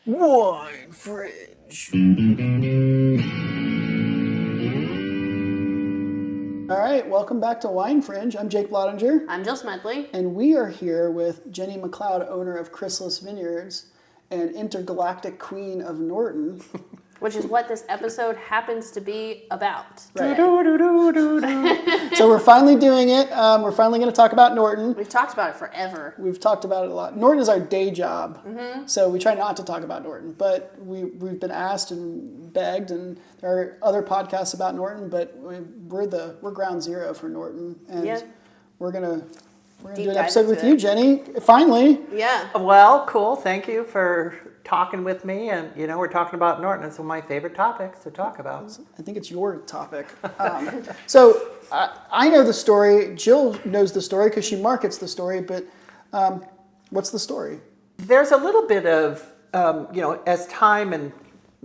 Wine Fringe. All right, welcome back to Wine Fringe. I'm Jake Blottinger. I'm Jill Smedley. And we are here with Jenny McCloud, owner of Chrysalis Vineyards and intergalactic queen of Norton. Which is what this episode happens to be about. Right. So we're finally doing it. We're finally going to talk about Norton. We've talked about it forever. We've talked about it a lot. Norton is our day job, so we try not to talk about Norton. But we've been asked and begged, and there are other podcasts about Norton, but we're ground zero for Norton, and we're gonna do an episode with you, Jenny. Finally. Yeah. Well, cool. Thank you for talking with me, and we're talking about Norton. It's one of my favorite topics to talk about. I think it's your topic. So I know the story. Jill knows the story because she markets the story. But what's the story? There's a little bit of as time and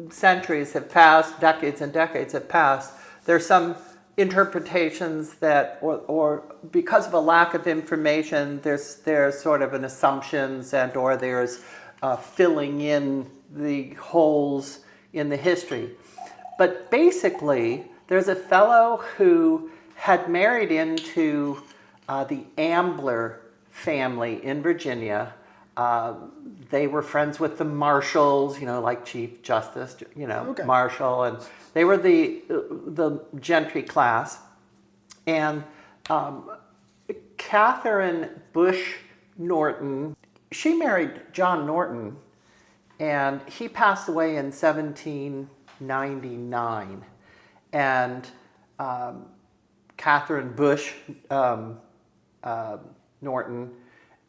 centuries have passed, decades and decades have passed. There's some interpretations that, or because of a lack of information, there's sort of an assumptions or there's filling in the holes in the history. But basically, there's a fellow who had married into the Ambler family in Virginia. They were friends with the Marshalls, like Chief Justice, Marshall, and they were the gentry class. And Catherine Bush Norton, she married John Norton, and he passed away in 1799. And Catherine Bush Norton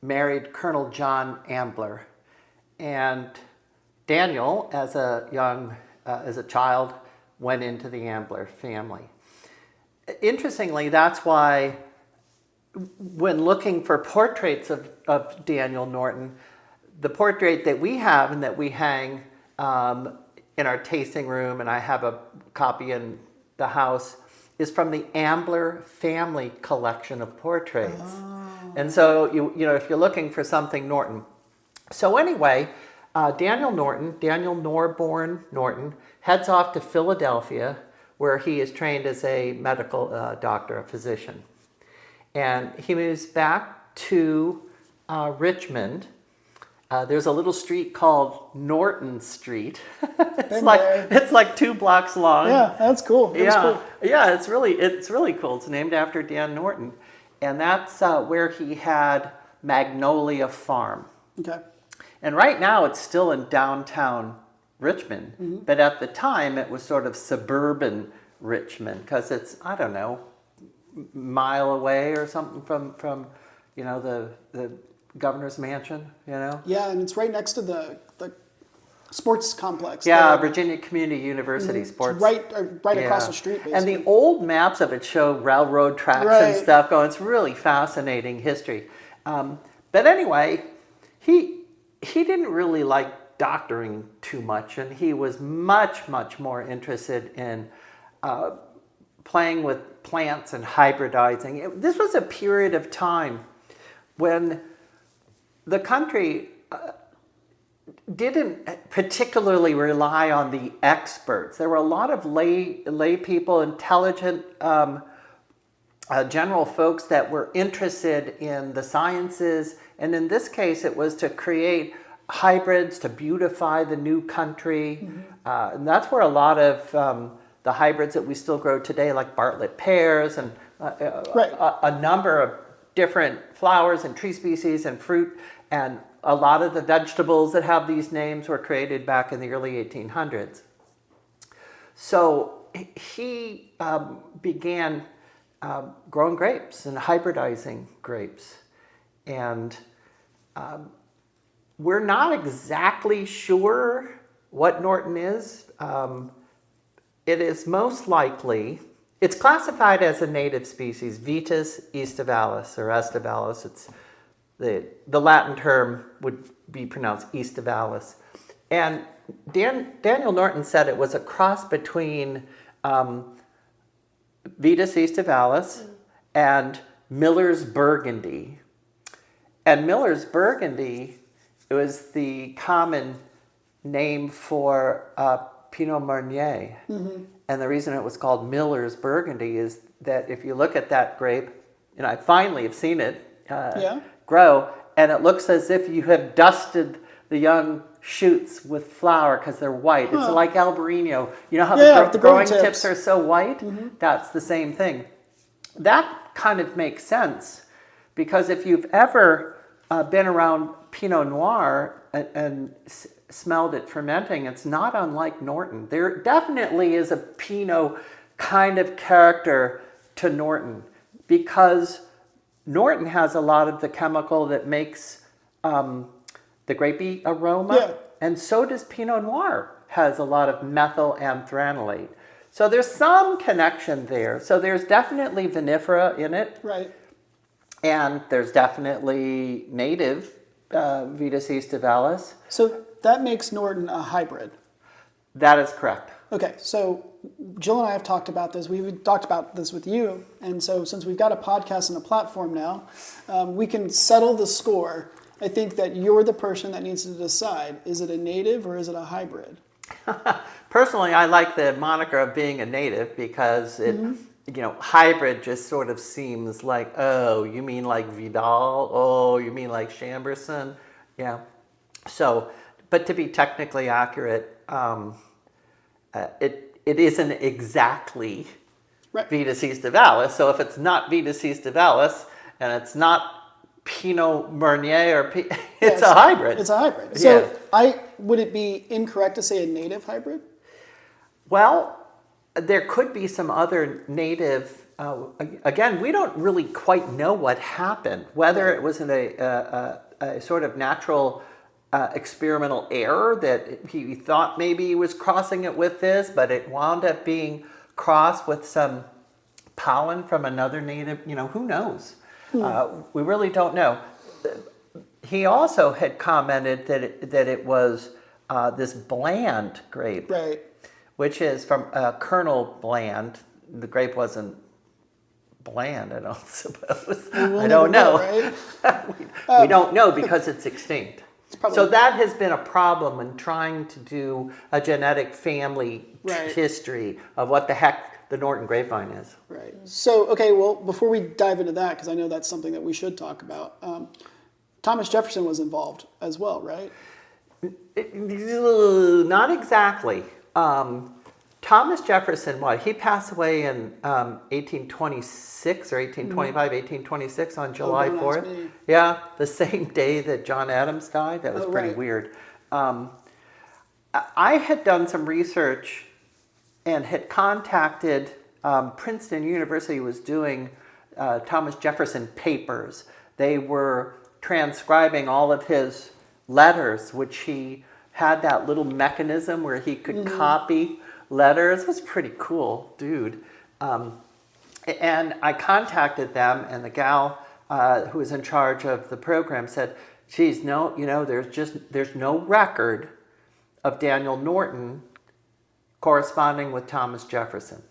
married Colonel John Ambler, and Daniel, as a child, went into the Ambler family. Interestingly, that's why when looking for portraits of Daniel Norton, the portrait that we have and that we hang in our tasting room, and I have a copy in the house, is from the Ambler family collection of portraits. Oh. And so, if you're looking for something Norton. So anyway, Daniel Norborn Norton, heads off to Philadelphia, where he is trained as a medical doctor, a physician. And he moves back to Richmond. There's a little street called Norton Street. It's like 2 blocks long. Yeah, that's cool. Cool. Yeah, it's really cool. It's named after Dan Norton, and that's where he had Magnolia Farm. Okay. And right now it's still in downtown Richmond, but at the time it was sort of suburban Richmond because it's, I don't know, mile away or something from the governor's mansion, Yeah, and it's right next to the sports complex. Yeah, Virginia Community University sports. Right across the street, basically. And the old maps of it show railroad tracks and stuff going. It's really fascinating history. But anyway, he didn't really like doctoring too much, and he was much, much more interested in playing with plants and hybridizing. This was a period of time when the country didn't particularly rely on the experts. There were a lot of lay people, intelligent general folks that were interested in the sciences, and in this case it was to create hybrids to beautify the new country. And that's where a lot of the hybrids that we still grow today, like Bartlett pears and a number of different flowers and tree species and fruit, and a lot of the vegetables that have these names were created back in the early 1800s. So he began growing grapes and hybridizing grapes. And we're not exactly sure what Norton is. It is most likely, it's classified as a native species, Vitis aestivalis or estivalis. It's the Latin term would be pronounced aestivalis. And Daniel Norton said it was a cross between Vitis aestivalis and Miller's Burgundy. And Miller's Burgundy, it was the common name for Pinot Meunier. And the reason it was called Miller's Burgundy is that if you look at that grape, and I finally have seen it grow, and it looks as if you have dusted the young shoots with flour because they're white. It's like Albarino. You know how the growing tips are so white? That's the same thing. That kind of makes sense because if you've ever been around Pinot Noir and smelled it fermenting, it's not unlike Norton. There definitely is a Pinot kind of character to Norton because Norton has a lot of the chemical that makes the grapey aroma, and so does Pinot Noir, has a lot of methyl anthranilate. So there's some connection there. So there's definitely vinifera in it. Right. And there's definitely native Vitis aestivalis. So that makes Norton a hybrid. That is correct. Okay, so Jill and I have talked about this. We've talked about this with you. And so since we've got a podcast and a platform now, we can settle the score. I think that you're the person that needs to decide, is it a native or is it a hybrid? Personally, I like the moniker of being a native because it, hybrid just sort of seems like, oh, you mean like Vidal? Oh, you mean like Chamberson? Yeah. So, but to be technically accurate, it isn't exactly Vitis aestivalis. So if it's not Vitis aestivalis and it's not Pinot Meunier it's a hybrid. It's a hybrid. So would it be incorrect to say a native hybrid? Well, there could be some other native. Again, we don't really quite know what happened. Whether it was in a sort of natural experimental error that he thought maybe he was crossing it with this, but it wound up being crossed with some pollen from another native. Who knows? We really don't know. He also had commented that it was this bland grape, right? Which is from Colonel Bland. The grape wasn't bland, I don't suppose. I don't know. Right? we don't know because it's extinct. So that has been a problem in trying to do a genetic family history of what the heck the Norton grapevine is. Right. So, okay, well, before we dive into that, because I know that's something that we should talk about, Thomas Jefferson was involved as well, right? Not exactly. Thomas Jefferson, he passed away in 1826 or 1825, 1826 on July 4th. Yeah, the same day that John Adams died. That was pretty weird. I had done some research and had contacted Princeton University was doing Thomas Jefferson papers. They were transcribing all of his letters, which he had that little mechanism where he could copy letters. It was pretty cool, dude. And I contacted them, and the gal who was in charge of the program said, geez, no, there's no record of Daniel Norton corresponding with Thomas Jefferson.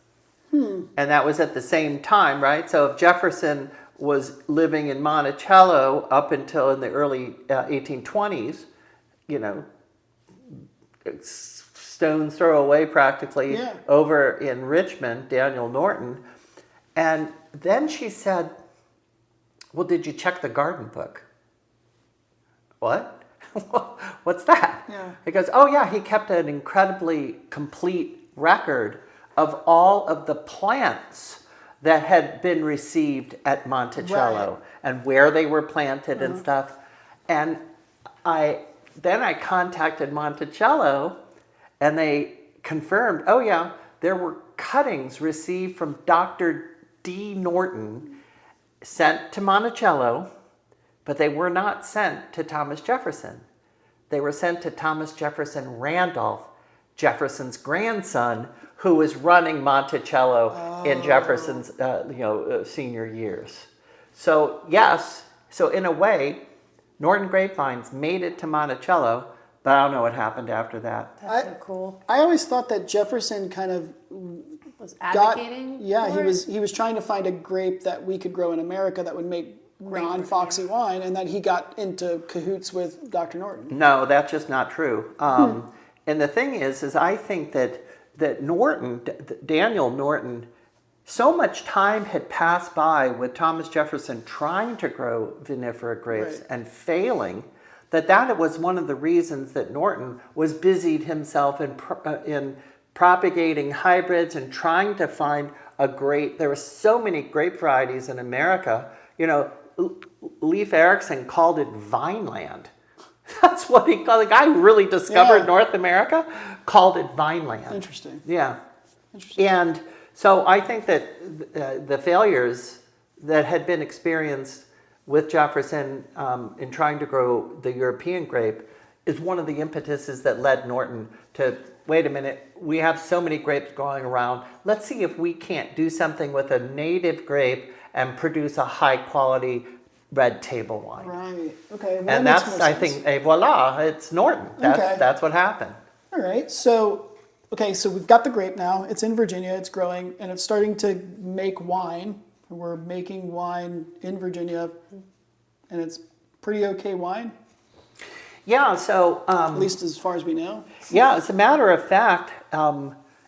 And that was at the same time, right? So if Jefferson was living in Monticello up until in the early 1820s, stone's throw away practically over in Richmond, Daniel Norton. And then she said, well, did you check the garden book? What? What's that? Yeah. He goes, oh yeah, he kept an incredibly complete record of all of the plants that had been received at Monticello and where they were planted and stuff. And then I contacted Monticello, and they confirmed, oh yeah, there were cuttings received from Dr. D. Norton sent to Monticello, but they were not sent to Thomas Jefferson. They were sent to Thomas Jefferson Randolph, Jefferson's grandson, who was running Monticello in Jefferson's senior years. So yes, so in a way, Norton grapevines made it to Monticello, but I don't know what happened after that. That's so cool. I always thought that Jefferson kind of was advocating. He was trying to find a grape that we could grow in America that would make non-foxy wine, and that he got into cahoots with Dr. Norton. No, that's just not true. And the thing is I think that Norton, Daniel Norton, so much time had passed by with Thomas Jefferson trying to grow vinifera grapes Right. and failing, that was one of the reasons that Norton was busied himself in propagating hybrids and trying to find a grape. There were so many grape varieties in America. You know, Leif Erikson called it Vineland. That's what he called. The guy who really discovered North America called it Vineland. Interesting. Yeah. Interesting. And so I think that the failures that had been experienced with Jefferson in trying to grow the European grape is one of the impetuses that led Norton to, wait a minute, we have so many grapes growing around. Let's see if we can't do something with a native grape and produce a high quality red table wine. Right. Okay. Well, And that makes that's, more I sense. think, voila, it's Norton. That's what happened. All right. So, okay, so we've got the grape now. It's in Virginia. It's growing, and it's starting to make wine. We're making wine in Virginia, and it's pretty okay wine, Yeah, so... at least as far as we know. yeah, as a matter of fact,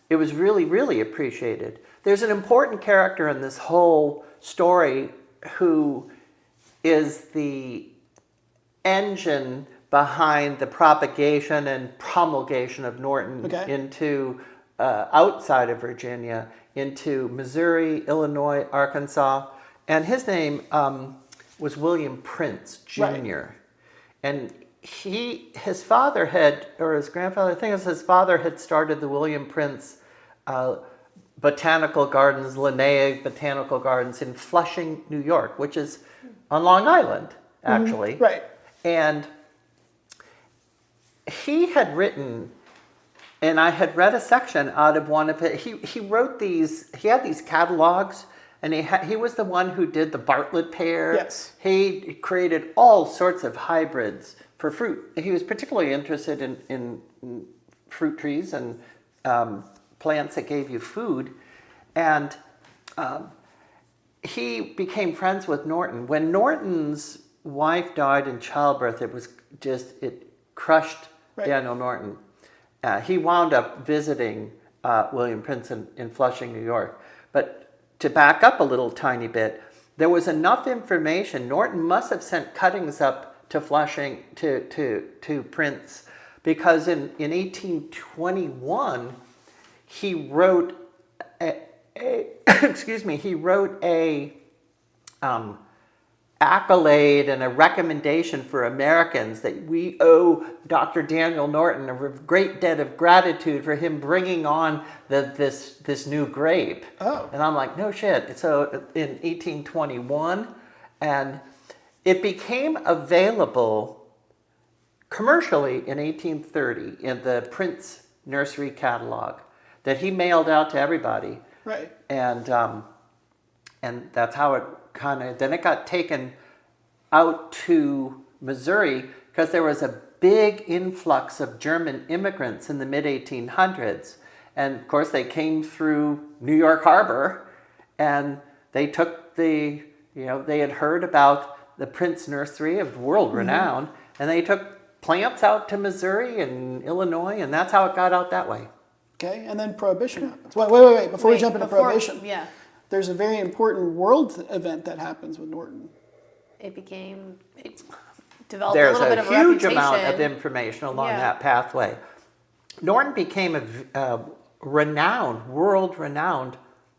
it was really, really appreciated. There's an important character in this whole story who is the engine behind the propagation and promulgation of Norton into outside of Virginia, into Missouri, Illinois, Arkansas. And his name was William Prince Jr. Right. And his father had, or his grandfather, I think it was his father, had started the William Prince Botanical Gardens, Linnaeus Botanical Gardens in Flushing, New York, which is on Long Island, actually. Right. And he had written, and I had read a section out of one of it. He wrote these, he had these catalogs, and he was the one who did the Bartlett pear. Yes. He created all sorts of hybrids for fruit. He was particularly interested in fruit trees and plants that gave you food. And he became friends with Norton. When Norton's wife died in childbirth, it crushed Daniel Norton. He wound up visiting William Prince in Flushing, New York. But to back up a little tiny bit, there was enough information. Norton must have sent cuttings up to Flushing to Prince, because in 1821 he wrote a accolade and a recommendation for Americans that we owe Dr. Daniel Norton a great debt of gratitude for him bringing on this new grape. Oh. And I'm like, no shit. So in 1821, and it became available commercially in 1830 in the Prince Nursery catalog that he mailed out to everybody. Right. And that's how it then it got taken out to Missouri, because there was a big influx of German immigrants in the mid-1800s. And of course they came through New York Harbor, and they took they had heard about the Prince Nursery of world renown, and they took plants out to Missouri and Illinois, and that's how it got out that way. Okay, and then Prohibition happens. Wait. Before we jump into Prohibition, Yeah. there's a very important world event that happens with Norton. It developed There's a little bit of a huge reputation. amount of information along that pathway. Norton became a world-renowned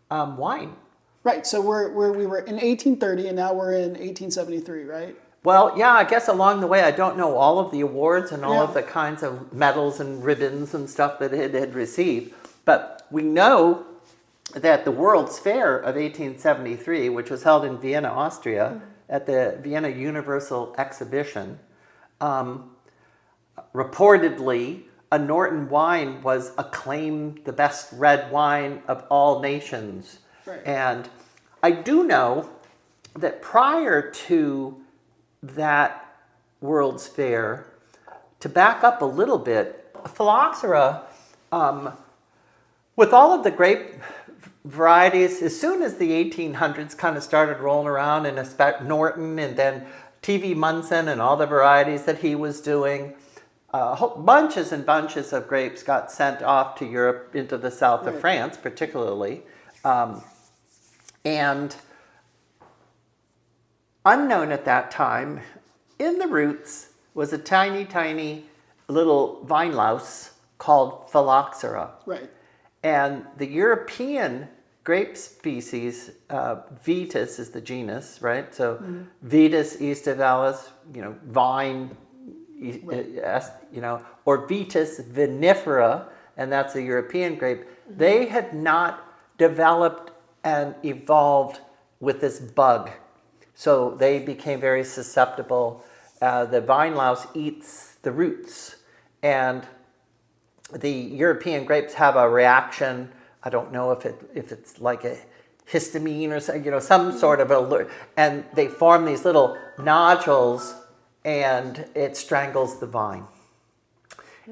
wine. Right, so we were in 1830, and now we're in 1873, right? Well, yeah, I guess along the way, I don't know all of the awards and all of the kinds of medals and ribbons and stuff that it had received, but we know that the World's Fair of 1873, which was held in Vienna, Austria, at the Vienna Universal Exhibition, reportedly a Norton wine was acclaimed the best red wine of all nations. Right. And I do know that prior to that World's Fair, to back up a little bit, phylloxera, with all of the grape varieties, as soon as the 1800s kind of started rolling around, and Norton and then T.V. Munson and all the varieties that he was doing, bunches and bunches of grapes got sent off to Europe, into the south of Right. France particularly. And unknown at that time, in the roots was a tiny, tiny little vine louse called phylloxera. Right. And the European grape species, Vitis is the genus, right? So Vitis aestivalis, vine, or Vitis vinifera, and that's a European grape. They had not developed and evolved with this bug. So they became very susceptible. The vine louse eats the roots, and the European grapes have a reaction. I don't know if it's like a histamine or some sort of alert, and they form these little nodules, and it strangles the vine.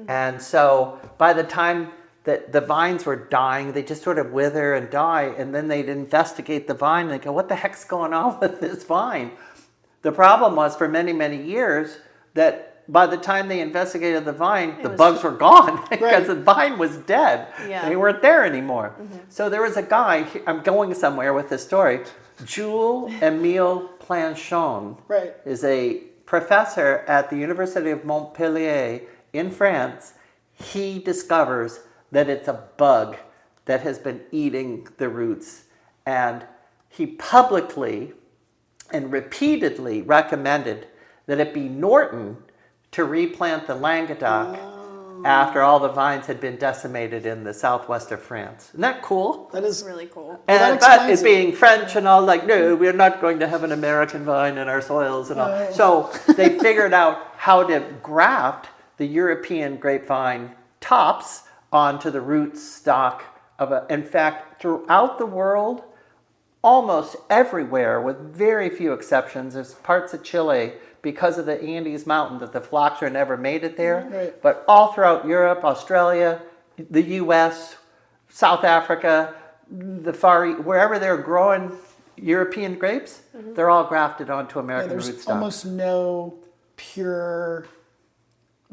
And so by the time that the vines were dying, they just sort of wither and die, and then they'd investigate the vine and they go, what the heck's going on with this vine? The problem was for many, many years that by the time they investigated the vine, the bugs were gone because the vine was dead. Yeah. They weren't there anymore. So there was a guy, I'm going somewhere with this story, Jules Emile Planchon Right. is a professor at the University of Montpellier in France. He discovers that it's a bug that has been eating the roots. And he publicly and repeatedly recommended that it be Norton to replant the Languedoc after all the vines had been decimated in the southwest of France. Isn't that cool? That is Really cool. And that but explains it being French and all, like, no, we're not going to have an American vine in our soils and all. So they figured out how to graft the European grapevine tops onto the root stock of a. In fact, throughout the world, almost everywhere, with very few exceptions, there's parts of Chile because of the Andes Mountain that the phylloxera never made it there. Right. But all throughout Europe, Australia, the U.S., South Africa, the Far East, wherever they're growing European grapes, they're all grafted onto American there's rootstock. almost no pure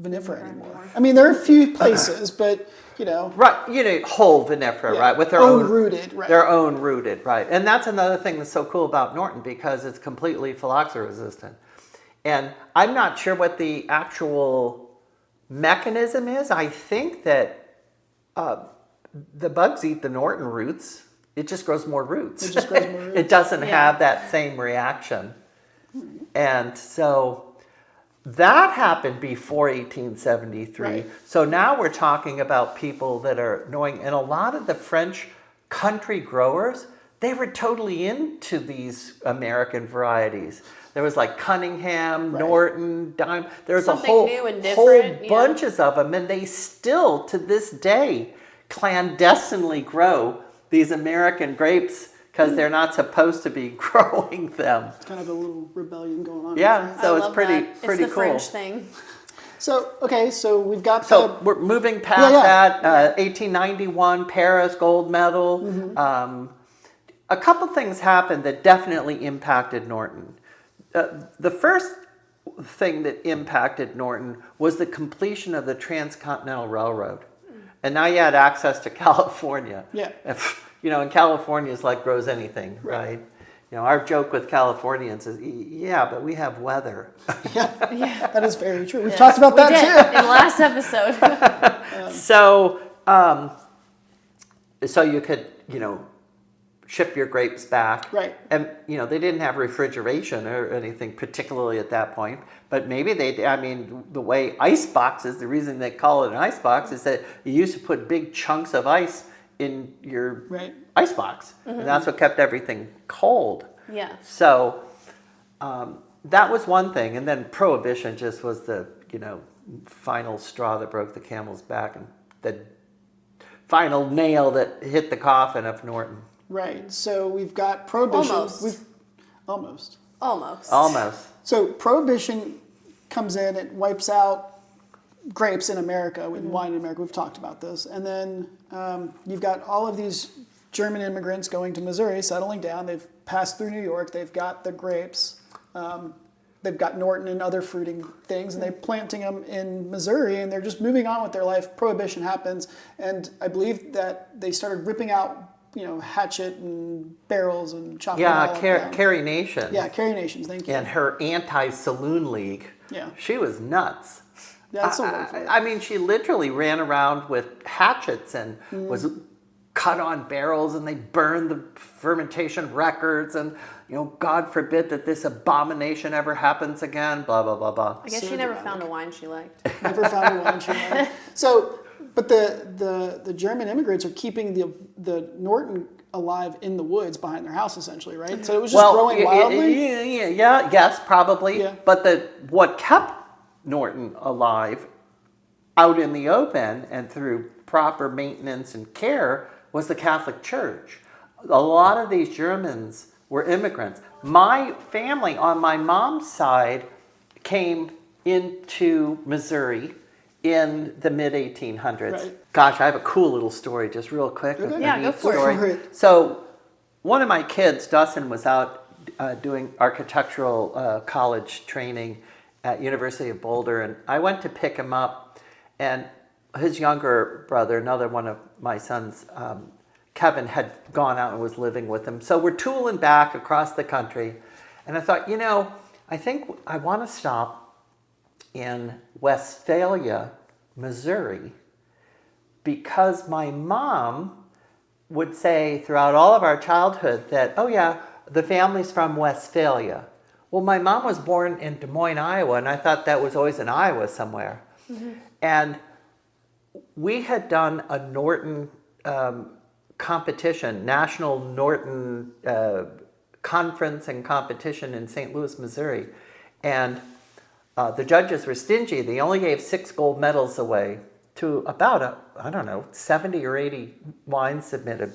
vinifera anymore. I mean, there are a few places, but Right, whole vinifera, Yeah. right, with their Own rooted, right. their own rooted, right, and that's another thing that's so cool about Norton because it's completely phylloxera resistant, and I'm not sure what the actual mechanism is. I think that the bugs eat the Norton roots. It just grows more roots. It just grows more roots. It doesn't Yeah. have that same reaction, and so. That happened before 1873. Right. So now we're talking about people that are knowing, and a lot of the French country growers, they were totally into these American varieties. There was like Cunningham, Right. Norton, Dime. There's Something a whole, new and whole different, yeah. bunches of them, and they still, to this day, clandestinely grow these American grapes because they're not supposed to be growing them. It's kind of a little rebellion going on. Yeah, so I it's love pretty that. pretty it's the cool. French thing. So, okay, so we've got So we're moving past Yeah, that. 1891, Paris gold medal. A couple things happened that definitely impacted Norton. The first thing that impacted Norton was the completion of the Transcontinental Railroad. And now you had access to California. Yeah. And California is like grows anything, right? Our joke with Californians is, yeah, but we have weather. that is very true. We've talked about We that did too. in the last episode. So you could, ship your grapes back. Right. And, they didn't have refrigeration or anything particularly at that point, but maybe the way ice boxes, the reason they call it an ice box is that you used to put big chunks of ice in your Right. ice box. And that's what kept everything cold. Yeah. So that was one thing. And then Prohibition just was the, final straw that broke the camel's back and the final nail that hit the coffin of Norton. Right. So we've got Prohibition. Almost. Almost. So Prohibition comes in, it wipes out grapes in America, with wine in America. We've talked about this. And then you've got all of these German immigrants going to Missouri, settling down. They've passed through New York. They've got the grapes. they've got Norton and other fruiting things, and they're planting them in Missouri, and they're just moving on with their life. Prohibition happens, and I believe that they started ripping out, hatchet and barrels and chopping it all down. Carrie Nation. Yeah, Carrie Nations, thank you. And her anti-saloon league. Yeah. She was nuts. That's a word for it. I mean, she literally ran around with hatchets and was cut on barrels, and they burned the fermentation records, and God forbid that this abomination ever happens again. Blah blah blah blah. I guess she never found a wine she liked. Never found a wine she liked. So, but the German immigrants are keeping the Norton alive in the woods behind their house, essentially, right? So it was just growing wildly. Yes, probably. Yeah. But what kept Norton alive out in the open and through proper maintenance and care was the Catholic Church. A lot of these Germans were immigrants. My family on my mom's side came into Missouri in the mid-1800s. Right. Gosh, I have a cool little story, just real quick. Okay. Yeah, go for it. Story. Go for it. So one of my kids, Dustin, was out doing architectural college training at University of Boulder, and I went to pick him up, and his younger brother, another one of my sons, Kevin, had gone out and was living with him. So we're tooling back across the country, and I thought, I think I want to stop in Westphalia, Missouri, because my mom would say throughout all of our childhood that, oh yeah, the family's from Westphalia. Well, my mom was born in Des Moines, Iowa, and I thought that was always in Iowa somewhere. Mm-hmm. And we had done a Norton competition, National Norton Conference and competition in St. Louis, Missouri. And the judges were stingy. They only gave 6 gold medals away to about, 70 or 80 wines submitted.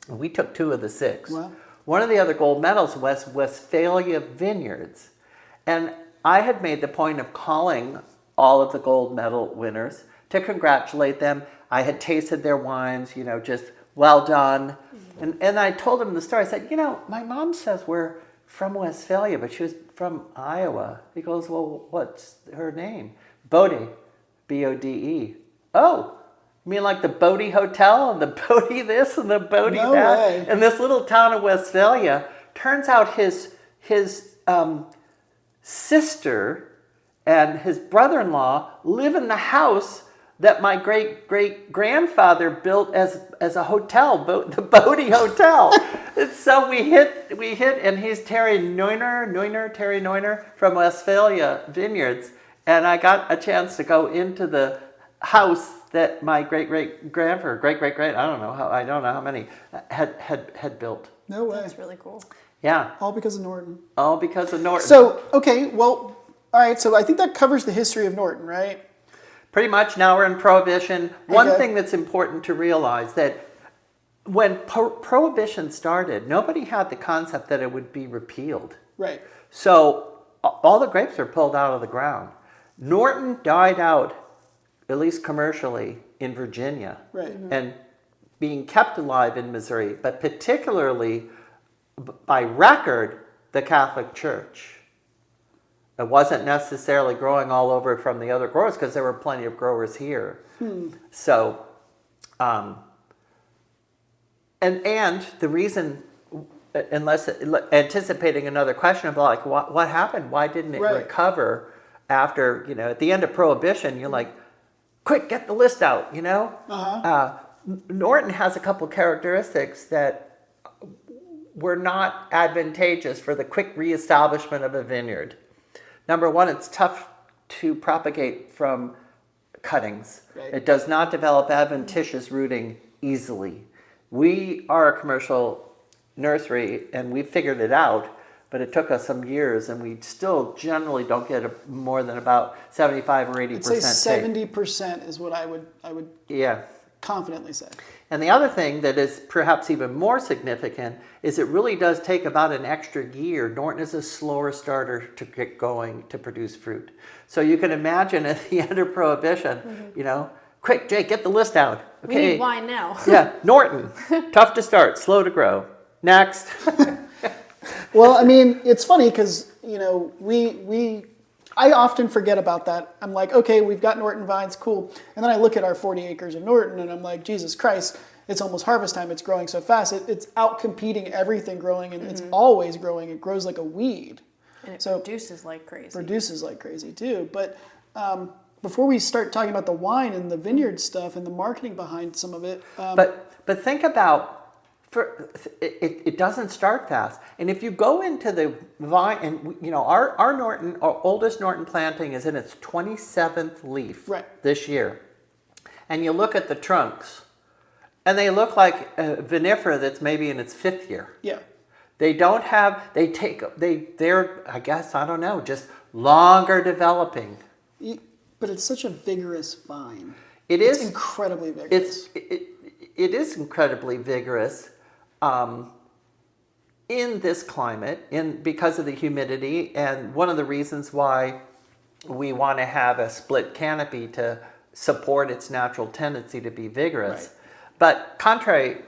And we took 2 of the 6. Wow. One of the other gold medals was Westphalia Vineyards. And I had made the point of calling all of the gold medal winners to congratulate them. I had tasted their wines, just well done. And I told them the story. I said, my mom says we're from Westphalia, but she was from Iowa. He goes, well, what's her name? Bode, B-O-D-E. Oh, you mean like the Bodie Hotel and the Bodie this and the Bodie No that? way. In this little town of Westphalia, turns out his sister and his brother-in-law live in the house that my great-great-grandfather built as a hotel, the Bodie Hotel. And so we hit, and he's Terry Neuner from Westphalia Vineyards, and I got a chance to go into the house that my great-great-grandfather, I don't know how many, had built. No way. That's really cool. Yeah, All because of Norton. all because of Norton. So, okay, well, all right, so I think that covers the history of Norton, right? Pretty much now we're in Prohibition. One Okay. thing that's important to realize that when Prohibition started, nobody had the concept that it would be repealed. Right. So all the grapes are pulled out of the ground. Norton died out, at least commercially, in Virginia. Right. And being kept alive in Missouri, but particularly by record, the Catholic Church. It wasn't necessarily growing all over from the other growers because there were plenty of growers here. So, and the reason, unless anticipating another question of like what happened, why didn't it Right. recover after at the end of Prohibition? You're like, quick, get the list out. Norton has a couple characteristics that were not advantageous for the quick reestablishment of a vineyard. Number one, it's tough to propagate from cuttings. Right. It does not develop adventitious rooting easily. We are a commercial nursery, and we figured it out, but it took us some years, and we still generally don't get more than about 75 or 80% I'd say take. 70% is what I would Yeah. confidently say. And the other thing that is perhaps even more significant is it really does take about an extra year. Norton is a slower starter to get going to produce fruit. So you can imagine at the end of Prohibition, quick, Jake, get the list out. We need wine now. Yeah, Norton, tough to start, slow to grow. Next. Well, I mean, it's funny because I often forget about that. I'm like, okay, we've got Norton vines, cool. And then I look at our 40 acres of Norton and I'm like, Jesus Christ, it's almost harvest time. It's growing so fast. It's out-competing everything growing, and it's always growing. It grows like a weed. And it So- produces like crazy. Produces like crazy too. But before we start talking about the wine and the vineyard stuff and the marketing behind some of it, But think about, it doesn't start fast. And if you go into the vine, and our oldest Norton planting is in its 27th leaf this year. And you look at the trunks, and they look like a vinifera that's maybe in its 5th year. yeah. They're, I guess, I don't know, just longer developing. But it's such a vigorous vine. It's It's incredibly vigorous. It is incredibly vigorous in this climate, because of the humidity, and one of the reasons why we want to have a split canopy to support its natural tendency to be vigorous. Right. But contrary,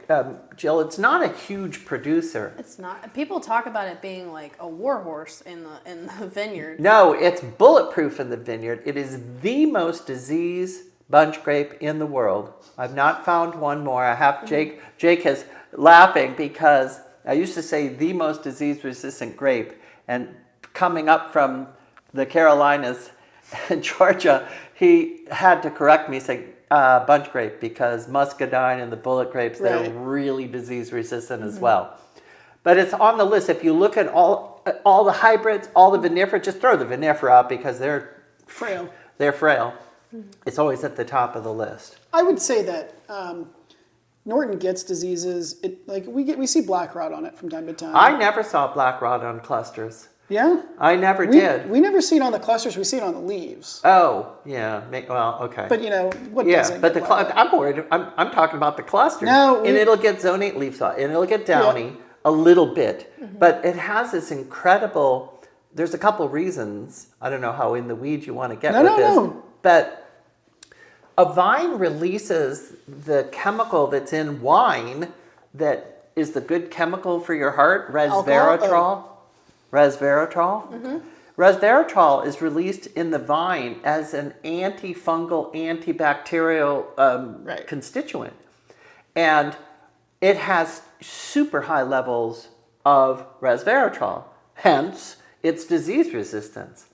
Jill, it's not a huge producer. It's not. People talk about it being like a war horse in the vineyard. No, it's bulletproof in the vineyard. It is the most disease bunch grape in the world. I've not found one more. I have Jake is laughing because I used to say the most disease resistant grape, and coming up from the Carolinas and Georgia, he had to correct me saying bunch grape, because muscadine and the bullet grapes, they're really disease resistant as well. But it's on the list. If you look at all the hybrids, all the vinifera, just throw the vinifera out because they're frail. They're frail. It's always at the top of the list. I would say that Norton gets diseases. We see black rot on it from time to time. I never saw black rot on clusters. Yeah? I never did. We never see it on the clusters. We see it on the leaves. Oh, yeah. Well, okay. But what yeah, doesn't but get black rot? I'm worried. I'm talking about the clusters. No, and it'll get zonate leaf spot, and it'll get downy a little bit. But it has this incredible. There's a couple reasons. I don't know how in the weeds you want to get with this. No. But a vine releases the chemical that's in wine that is the good chemical for your heart, resveratrol. Resveratrol. Resveratrol is released in the vine as an antifungal, antibacterial constituent. And it has super high levels of resveratrol, hence its disease resistance.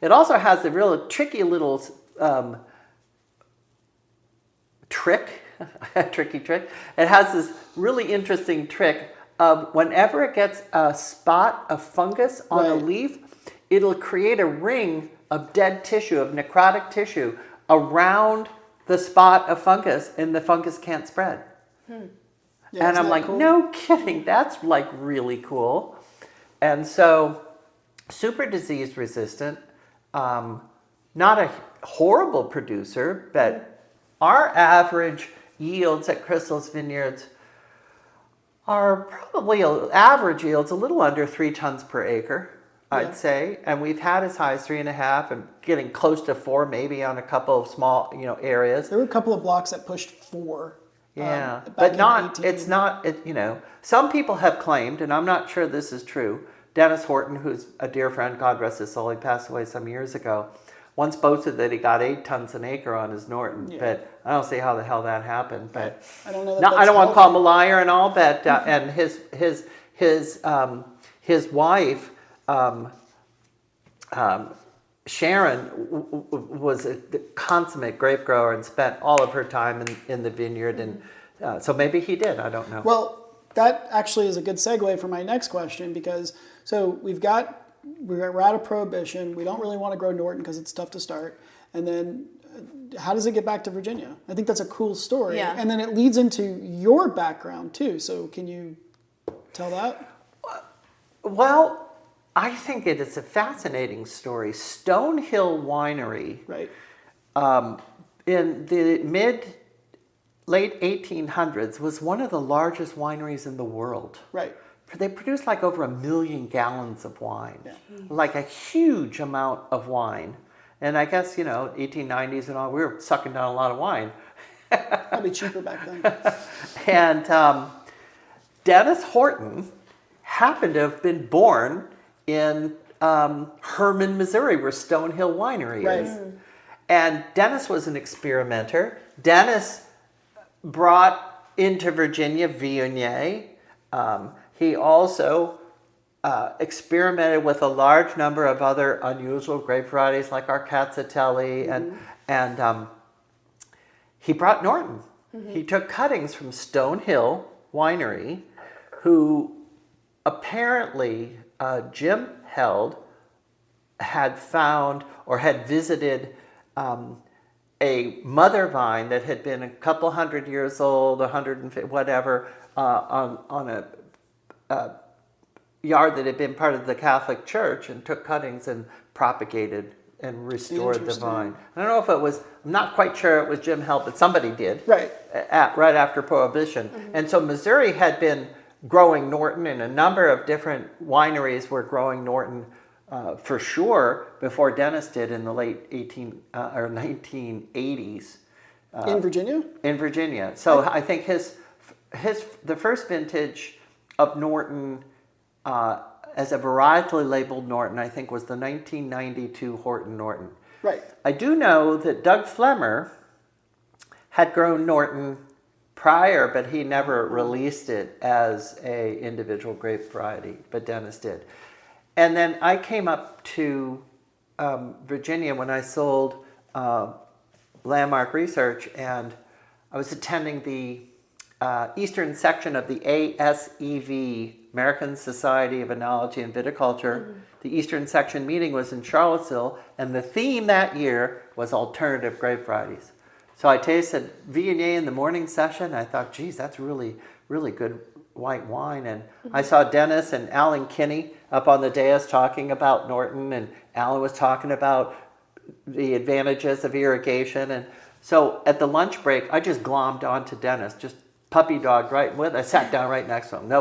It also has a real tricky little tricky trick. It has this really interesting trick of whenever it gets a spot of fungus on a leaf, it'll create a ring of dead tissue, of necrotic tissue around the spot of fungus, and the fungus can't spread. Yeah, and I'm like, cool? no kidding, that's like really cool. And so, super disease resistant, not a horrible producer, but our average yields at Chrysalis Vineyards are probably average yields a little under 3 tons per acre, I'd say. And we've had as high as 3.5 and getting close to 4 maybe on a couple of small, areas. There were a couple of blocks that pushed 4. Yeah, back but in not, 18. it's not, some people have claimed, and I'm not sure this is true, Dennis Horton, who's a dear friend, God rest his soul, he passed away some years ago, once boasted that he got 8 tons an acre on his Norton, but I don't see how the hell that happened. But I don't know. I don't want to call him a liar and all, but and his wife Sharon was a consummate grape grower and spent all of her time in the vineyard, and so maybe he did. I don't know. Well, that actually is a good segue for my next question, because we're out of prohibition. We don't really want to grow Norton because it's tough to start. And then how does it get back to Virginia? I think that's a cool story. Yeah. And then it leads into your background too. So can you tell that? Well, I think it is a fascinating story. Stonehill Winery, Right. in the late 1800s, was one of the largest wineries in the world. Right. They produced like over 1 million gallons of wine, Yeah. like a huge amount of wine. And I guess, 1890s and all, we were sucking down a lot of wine. Probably cheaper back then. And Dennis Horton happened to have been born in Herman, Missouri, where Stonehill Winery Right. is. And Dennis was an experimenter. Dennis brought into Virginia Viognier. He also experimented with a large number of other unusual grape varieties like our Cazzacatelli, and he brought Norton. He took cuttings from Stonehill Winery, who apparently Jim Held had found or had visited a mother vine that had been a couple hundred years old, 150, whatever, on a yard that had been part of the Catholic Church, and took cuttings and propagated and restored the Interesting. vine. I don't know if it was, I'm not quite sure it was Jim Held, but somebody did. Right. Right after Prohibition. And so Missouri had been growing Norton, and a number of different wineries were growing Norton for sure before Dennis did in the late 1980s. In Virginia? In Virginia. So I think the first vintage of Norton as a varietally labeled Norton, I think, was the 1992 Horton Norton. Right. I do know that Doug Flemmer had grown Norton prior, but he never released it as a individual grape variety, but Dennis did. And then I came up to Virginia when I sold Landmark Research, and I was attending the Eastern section of the ASEV, American Society of Enology and Viticulture. The Eastern section meeting was in Charlottesville, and the theme that year was alternative grape varieties. So I tasted Viognier in the morning session. I thought, geez, that's really, really good white wine. And I saw Dennis and Alan Kinney up on the dais talking about Norton, and Alan was talking about the advantages of irrigation. And so at the lunch break, I just glommed onto Dennis, just puppy dog right with. I sat down right next to him. I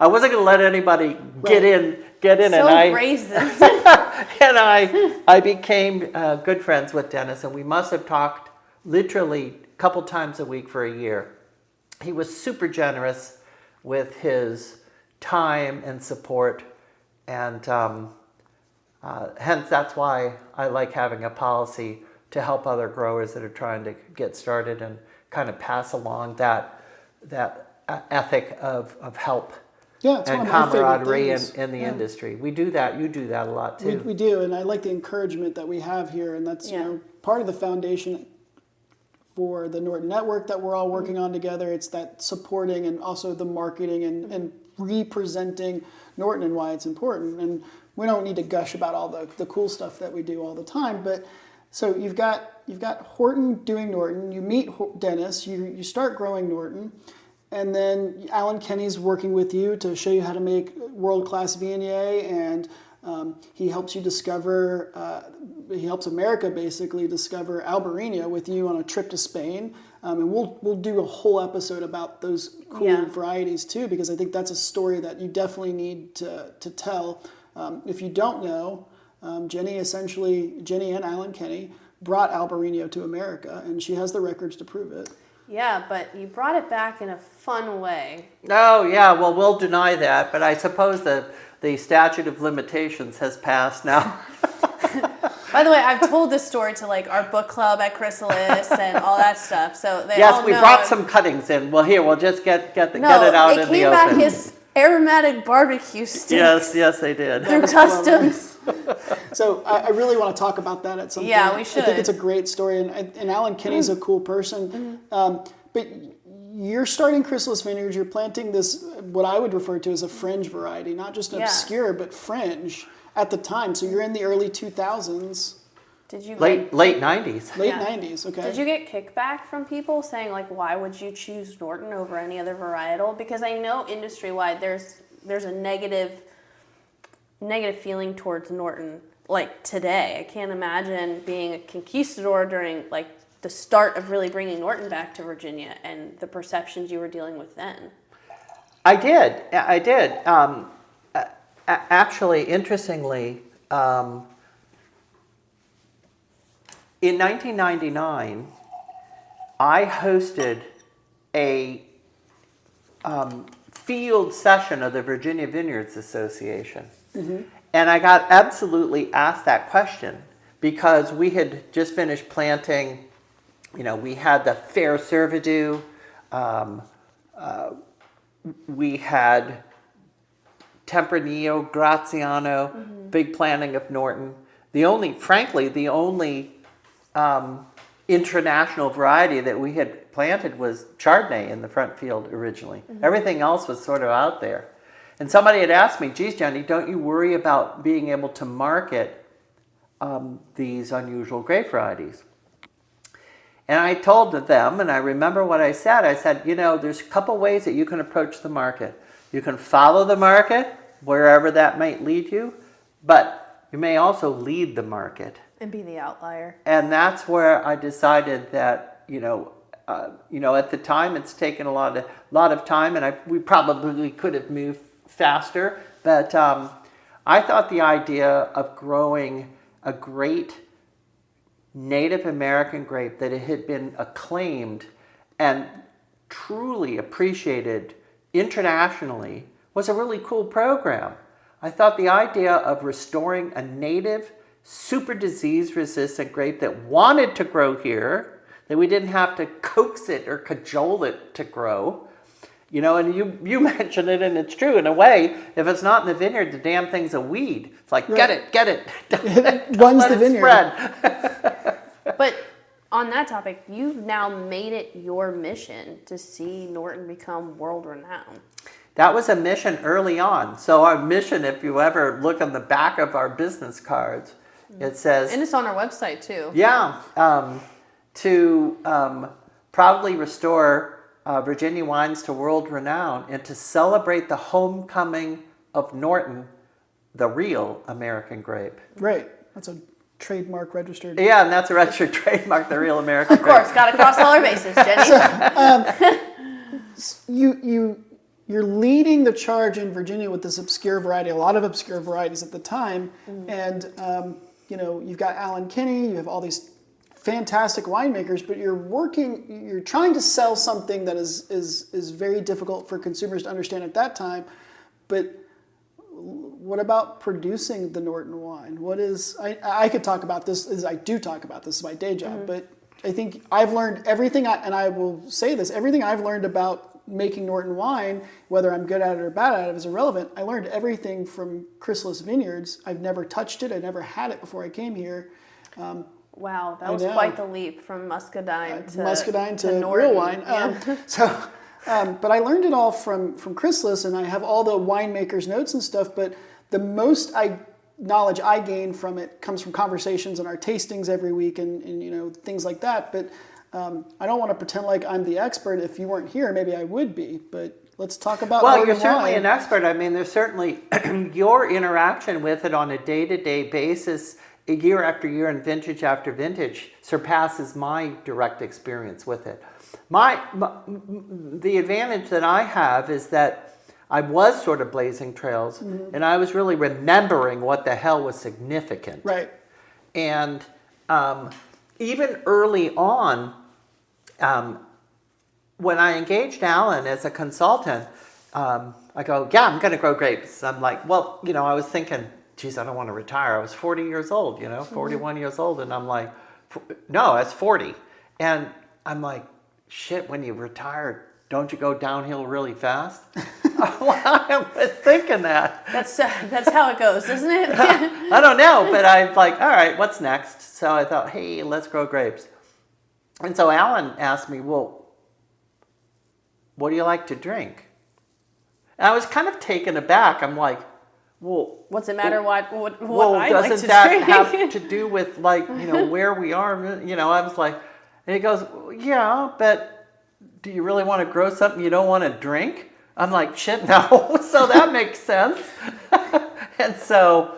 wasn't going to let anybody get in, So and I brazen. and I became good friends with Dennis, and we must have talked literally a couple times a week for a year. He was super generous with his time and support, and hence that's why I like having a policy to help other growers that are trying to get started and kind of pass along that ethic of help Yeah, it's and one of my favorite camaraderie things. in the industry. We do that. You do that a lot too. We do, and I like the encouragement that we have here, and that's part of the foundation for the Norton Network that we're all working on together. It's that supporting and also the marketing and representing Norton and why it's important. And we don't need to gush about all the cool stuff that we do all the time, but so you've got Horton doing Norton, you meet Dennis, you start growing Norton, and then Alan Kenny's working with you to show you how to make world-class Viognier, and he helps you discover, he helps America basically discover Albarino with you on a trip to Spain. And we'll do a whole episode about those cool varieties too, because I think that's a story that you definitely need to tell. If you don't know, Jenny and Alan Kenny brought Albarino to America, and she has the records to prove it. Yeah, but you brought it back in a fun way. Oh, yeah, well, we'll deny that, but I suppose the statute of limitations has passed now. By the way, I've told this story to like our book club at Chrysalis and all that stuff. So they Yes, all we know. brought some cuttings in. Well, here, we'll just get it out in the open. It came back as aromatic barbecue sticks. Yes, they did. Through customs. So I really want to talk about that at some point. Yeah, we should. I think it's a great story, and Alan Kinney's a cool person. But you're starting Chrysalis Vineyards. You're planting this, what I would refer to as a fringe variety, not just obscure, but fringe at the time. So you're in the early 2000s. Did you Late 90s. Late 90s, okay. Did you get kickback from people saying like, why would you choose Norton over any other varietal? Because I know industry-wide there's a negative feeling towards Norton like today. I can't imagine being a conquistador during like the start of really bringing Norton back to Virginia and the perceptions you were dealing with then. I did. Actually, interestingly, in 1999, I hosted a field session of the Virginia Vineyards Association. And I got absolutely asked that question because we had just finished planting, we had the Fair Cervidou, we had Tempranillo, Graziano, big planting of Norton. The only international variety that we had planted was Chardonnay in the front field originally. Everything else was sort of out there. And somebody had asked me, geez, Jenny, don't you worry about being able to market these unusual grape varieties? And I told them, and I remember what I said. I said, there's a couple ways that you can approach the market. You can follow the market, wherever that might lead you, but you may also lead the market. And be the outlier. And that's where I decided that, at the time it's taken a lot of time, and we probably could have moved faster, but I thought the idea of growing a great Native American grape that it had been acclaimed and truly appreciated internationally was a really cool program. I thought the idea of restoring a native, super disease-resistant grape that wanted to grow here, that we didn't have to coax it or cajole it to grow, and you mentioned it, and it's true in a way. If it's not in the vineyard, the damn thing's a weed. It's like, right. Get it. It runs the vineyard. Spread. But on that topic, you've now made it your mission to see Norton become world-renowned. That was a mission early on. So our mission, if you ever look on the back of our business cards, it says... And it's on our website, too. Yeah. To proudly restore Virginia wines to world renown and to celebrate the homecoming of Norton, the real American grape. Right. That's a trademark registered. Yeah, and that's a registered trademark, the real American grape. Of course, got to cross all our bases, Jenny. You're leading the charge in Virginia with this obscure variety, a lot of obscure varieties at the time, and you've got Alan Kinney, you have all these fantastic winemakers, but you're trying to sell something that is very difficult for consumers to understand at that time. But what about producing the Norton wine? What is, I could talk about this, as I do talk about this, is my day job, but I think I've learned everything, and I will say this, everything I've learned about making Norton wine, whether I'm good at it or bad at it, is irrelevant. I learned everything from Chrysalis Vineyards. I've never touched it. I never had it before I came here. Wow, that was quite the leap from muscadine to Norton. real wine. But I learned it all from Chrysalis, and I have all the winemaker's notes and stuff. But the most knowledge I gain from it comes from conversations and our tastings every week, and things like that. But I don't want to pretend like I'm the expert. If you weren't here, maybe I would be. But let's talk about. Well, you're certainly an expert. I mean, there's certainly your interaction with it on a day-to-day basis, year after year and vintage after vintage, surpasses my direct experience with it. The advantage that I have is that I was sort of blazing trails, and I was really remembering what the hell was significant. Right. And even early on, when I engaged Alan as a consultant, I go, yeah, I'm going to grow grapes. I'm like, well, I was thinking, geez, I don't want to retire. I was 40 years old, 41 years old. And I'm like, no, that's 40. And I'm like, shit, when you retire, don't you go downhill really fast? I was thinking that. That's how it goes, isn't it? I don't know, but I'm like, all right, what's next? So I thought, hey, let's grow grapes. And so Alan asked me, well, what do you like to drink? And I was kind of taken aback. I'm like, well, what's it matter what I like to doesn't that drink? have to do with where we are? I was like, and he goes, yeah, but do you really want to grow something you don't want to drink? I'm like, shit, no. So that makes sense. And so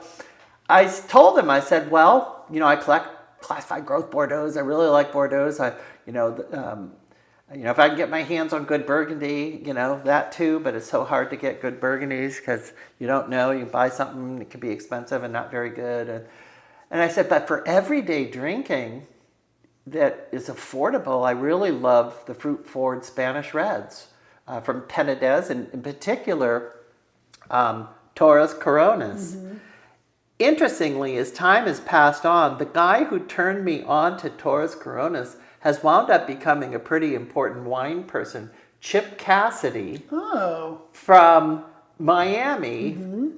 I told him, I said, well, I collect classified growth Bordeaux's. I really like Bordeaux's. If I can get my hands on good Burgundy, that too, but it's so hard to get good Burgundies because you don't know. You buy something, it can be expensive and not very good. And I said, but for everyday drinking that is affordable, I really love the fruit-forward Spanish Reds from Penedez, and in particular, Torres Coronas. interestingly, as time has passed on, the guy who turned me on to Torres Coronas has wound up becoming a pretty important wine person. Chip Cassidy from Miami,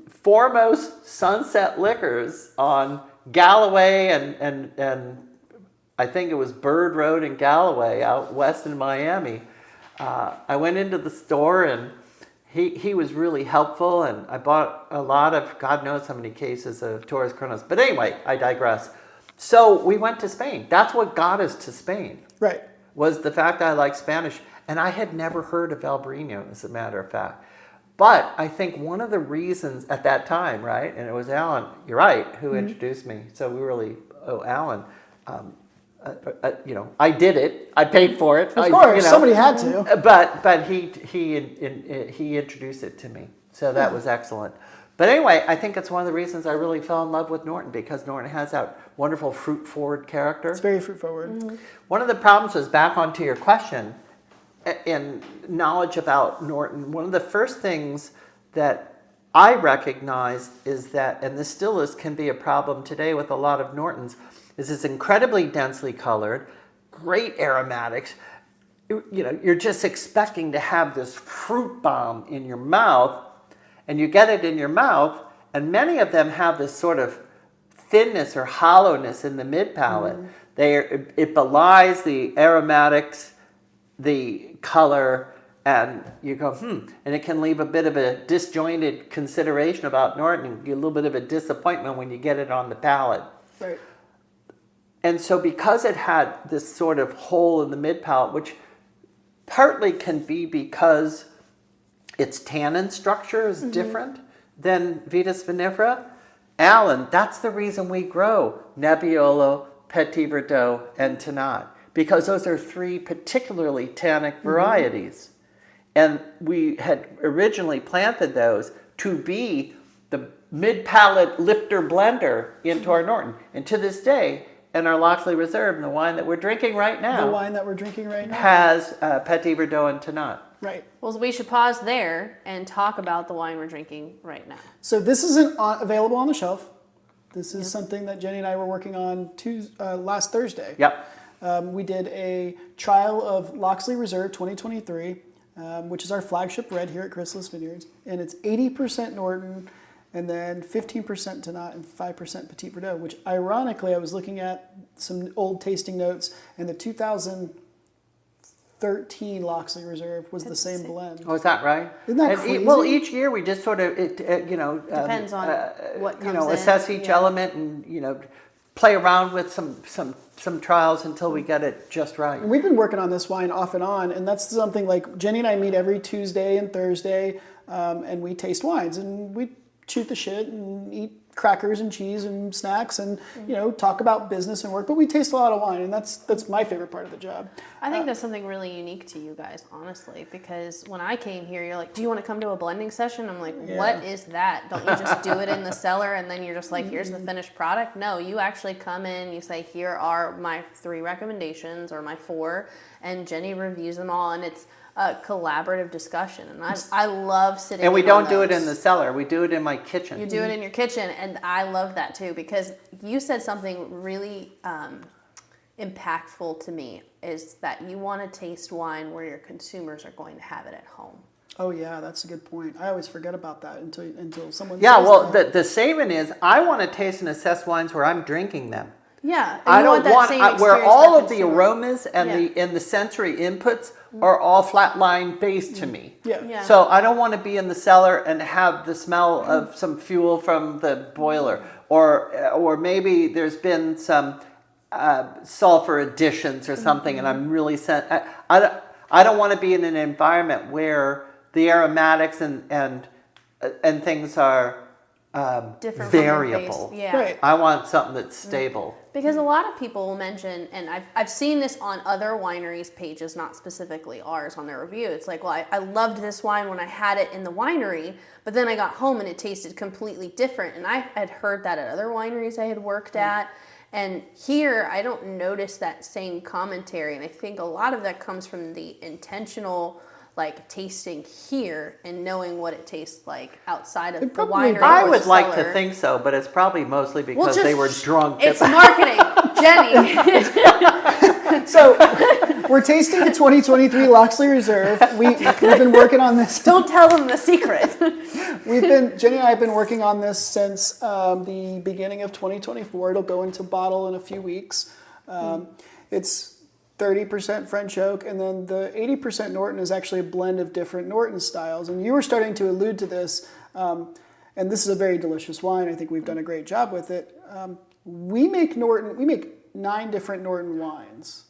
foremost Sunset Liquors on Galloway and I think it was Bird Road in Galloway out west in Miami. I went into the store and he was really helpful, and I bought a lot of, God knows how many cases of Torres Coronas. But anyway, I digress. So we went to Spain. That's what got us to Spain. Right. Was the fact that I like Spanish. And I had never heard of Albarino, as a matter of fact. But I think one of the reasons at that time, right, and it was Alan, you're right, who introduced me. So we really owe Alan. I did it. I paid for it. Of course, somebody had to. But he introduced it to me, so that was excellent. But anyway, I think it's one of the reasons I really fell in love with Norton, because Norton has that wonderful fruit-forward character. It's very fruit-forward. One of the problems was, back onto your question, in knowledge about Norton, one of the first things that I recognized is that, and this still can be a problem today with a lot of Nortons, is it's incredibly densely colored, great aromatics. You're just expecting to have this fruit bomb in your mouth, and you get it in your mouth, and many of them have this sort of thinness or hollowness in the mid-palate. It belies the aromatics, the color, and you go, and it can leave a bit of a disjointed consideration about Norton, a little bit of a disappointment when you get it on the palate. Right. And so because it had this sort of hole in the mid-palate, which partly can be because its tannin structure is different than Vitis vinifera, Alan, that's the reason we grow Nebbiolo, Petit Verdot, and Tannat, because those are three particularly tannic varieties. And we had originally planted those to be the mid-palate lifter blender into our Norton. And to this day, in our Loxley Reserve, and the wine that we're drinking right now, has Petit Verdot and Tannat. Right. Well, we should pause there and talk about the wine we're drinking right now. So this isn't available on the shelf. This is something that Jenny and I were working on last Thursday. Yep. We did a trial of Loxley Reserve 2023, which is our flagship red here at Chrysalis Vineyards. And it's 80% Norton, and then 15% Tannat and 5% Petit Verdot, which ironically, I was looking at some old tasting notes, and the 2013 Loxley Reserve was the same blend. Oh, is that right? Isn't that crazy? Well, each year we just sort of, Depends on what comes in. assess each element and, play around with some trials until we get it just right. And we've been working on this wine off and on, and that's something like Jenny and I meet every Tuesday and Thursday, and we taste wines, and we shoot the shit and eat crackers and cheese and snacks and talk about business and work, but we taste a lot of wine, and that's my favorite part of the job. I think there's something really unique to you guys, honestly, because when I came here, you're like, do you want to come to a blending session? I'm like, what is that? Don't you just do it in the cellar and then you're just like, here's the finished product? No, you actually come in, you say, here are my 3 recommendations or my 4, and Jenny reviews them all, and it's a collaborative discussion, and I love sitting. And we in don't on do it those. in the cellar. We do it in my kitchen. You do it in your kitchen, and I love that too, because you said something really impactful to me, is that you want to taste wine where your consumers are going to have it at home. Oh yeah, that's a good point. I always forget about that until someone Yeah, says well, that. the saving is I want to taste and assess wines where I'm drinking them. Yeah, I don't want where all of the consumer. aromas and the sensory inputs are all flatline based to me. Yeah. So I don't want to be in the cellar and have the smell of some fuel from the boiler, or maybe there's been some sulfur additions or something, and I'm really I don't want to be in an environment where the aromatics and things are different from your variable. taste. Yeah. Right. I want something that's stable. Because a lot of people will mention, and I've seen this on other wineries' pages, not specifically ours, on their review. It's like, well, I loved this wine when I had it in the winery, but then I got home and it tasted completely different. And I had heard that at other wineries I had worked at. And here, I don't notice that same commentary. And I think a lot of that comes from the intentional like tasting here and knowing what it tastes like outside of It the probably winery. I or would like to cellar. think so, but it's probably mostly because Well, just- they were drunk. It's marketing, Jenny. So we're tasting the 2023 Loxley Reserve. We've been working on this. Don't tell them the secret. Jenny and I have been working on this since the beginning of 2024. It'll go into bottle in a few weeks. It's 30% French oak, and then the 80% Norton is actually a blend of different Norton styles. And you were starting to allude to this, and this is a very delicious wine. I think we've done a great job with it. We make 9 different Norton wines.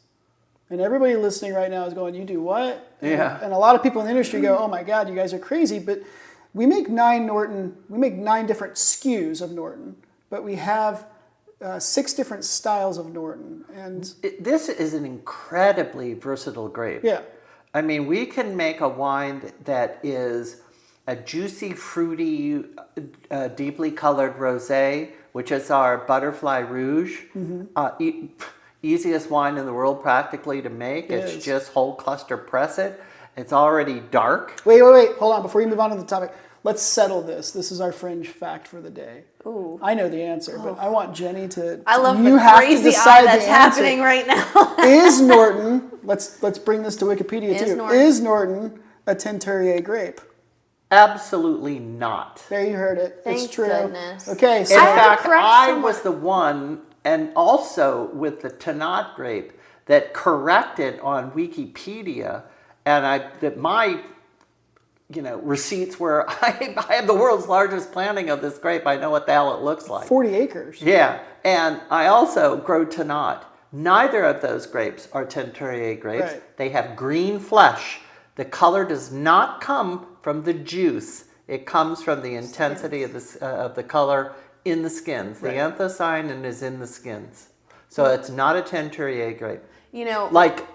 And everybody listening right now is going, you do what? Yeah. And a lot of people in the industry go, oh my God, you guys are crazy. But we make 9 different SKUs of Norton, but we have 6 different styles of Norton. And This is an incredibly versatile grape. yeah, I mean, we can make a wine that is a juicy, fruity, deeply colored rosé, which is our Butterfly Rouge. Easiest wine in the world practically to make. It It's is. just whole cluster press it. It's already dark. wait, hold on. Before you move on to the topic, let's settle this. This is our fringe fact for the day. Ooh. I know the answer, but I want Jenny to. I love you the have to crazy decide eye that's the answer. happening right now. Is Norton? Let's bring this to Wikipedia Is too. Norton- Is Norton a Teinturier grape? Absolutely not. There you heard it. Thank It's true. goodness. Okay, In so I have to fact, correct I someone. was the one, and also with the Tannat grape, that corrected on Wikipedia, and my receipts were, I have the world's largest planting of this grape. I know what the hell it looks like. 40 acres. Yeah, and I also grow Tannat. Neither of those grapes are Teinturier grapes. Right. They have green flesh. The color does not come from the juice. It comes from the intensity of the color in the skins. The Right. anthocyanin is in the skins. So it's not a Teinturier grape. You know, Like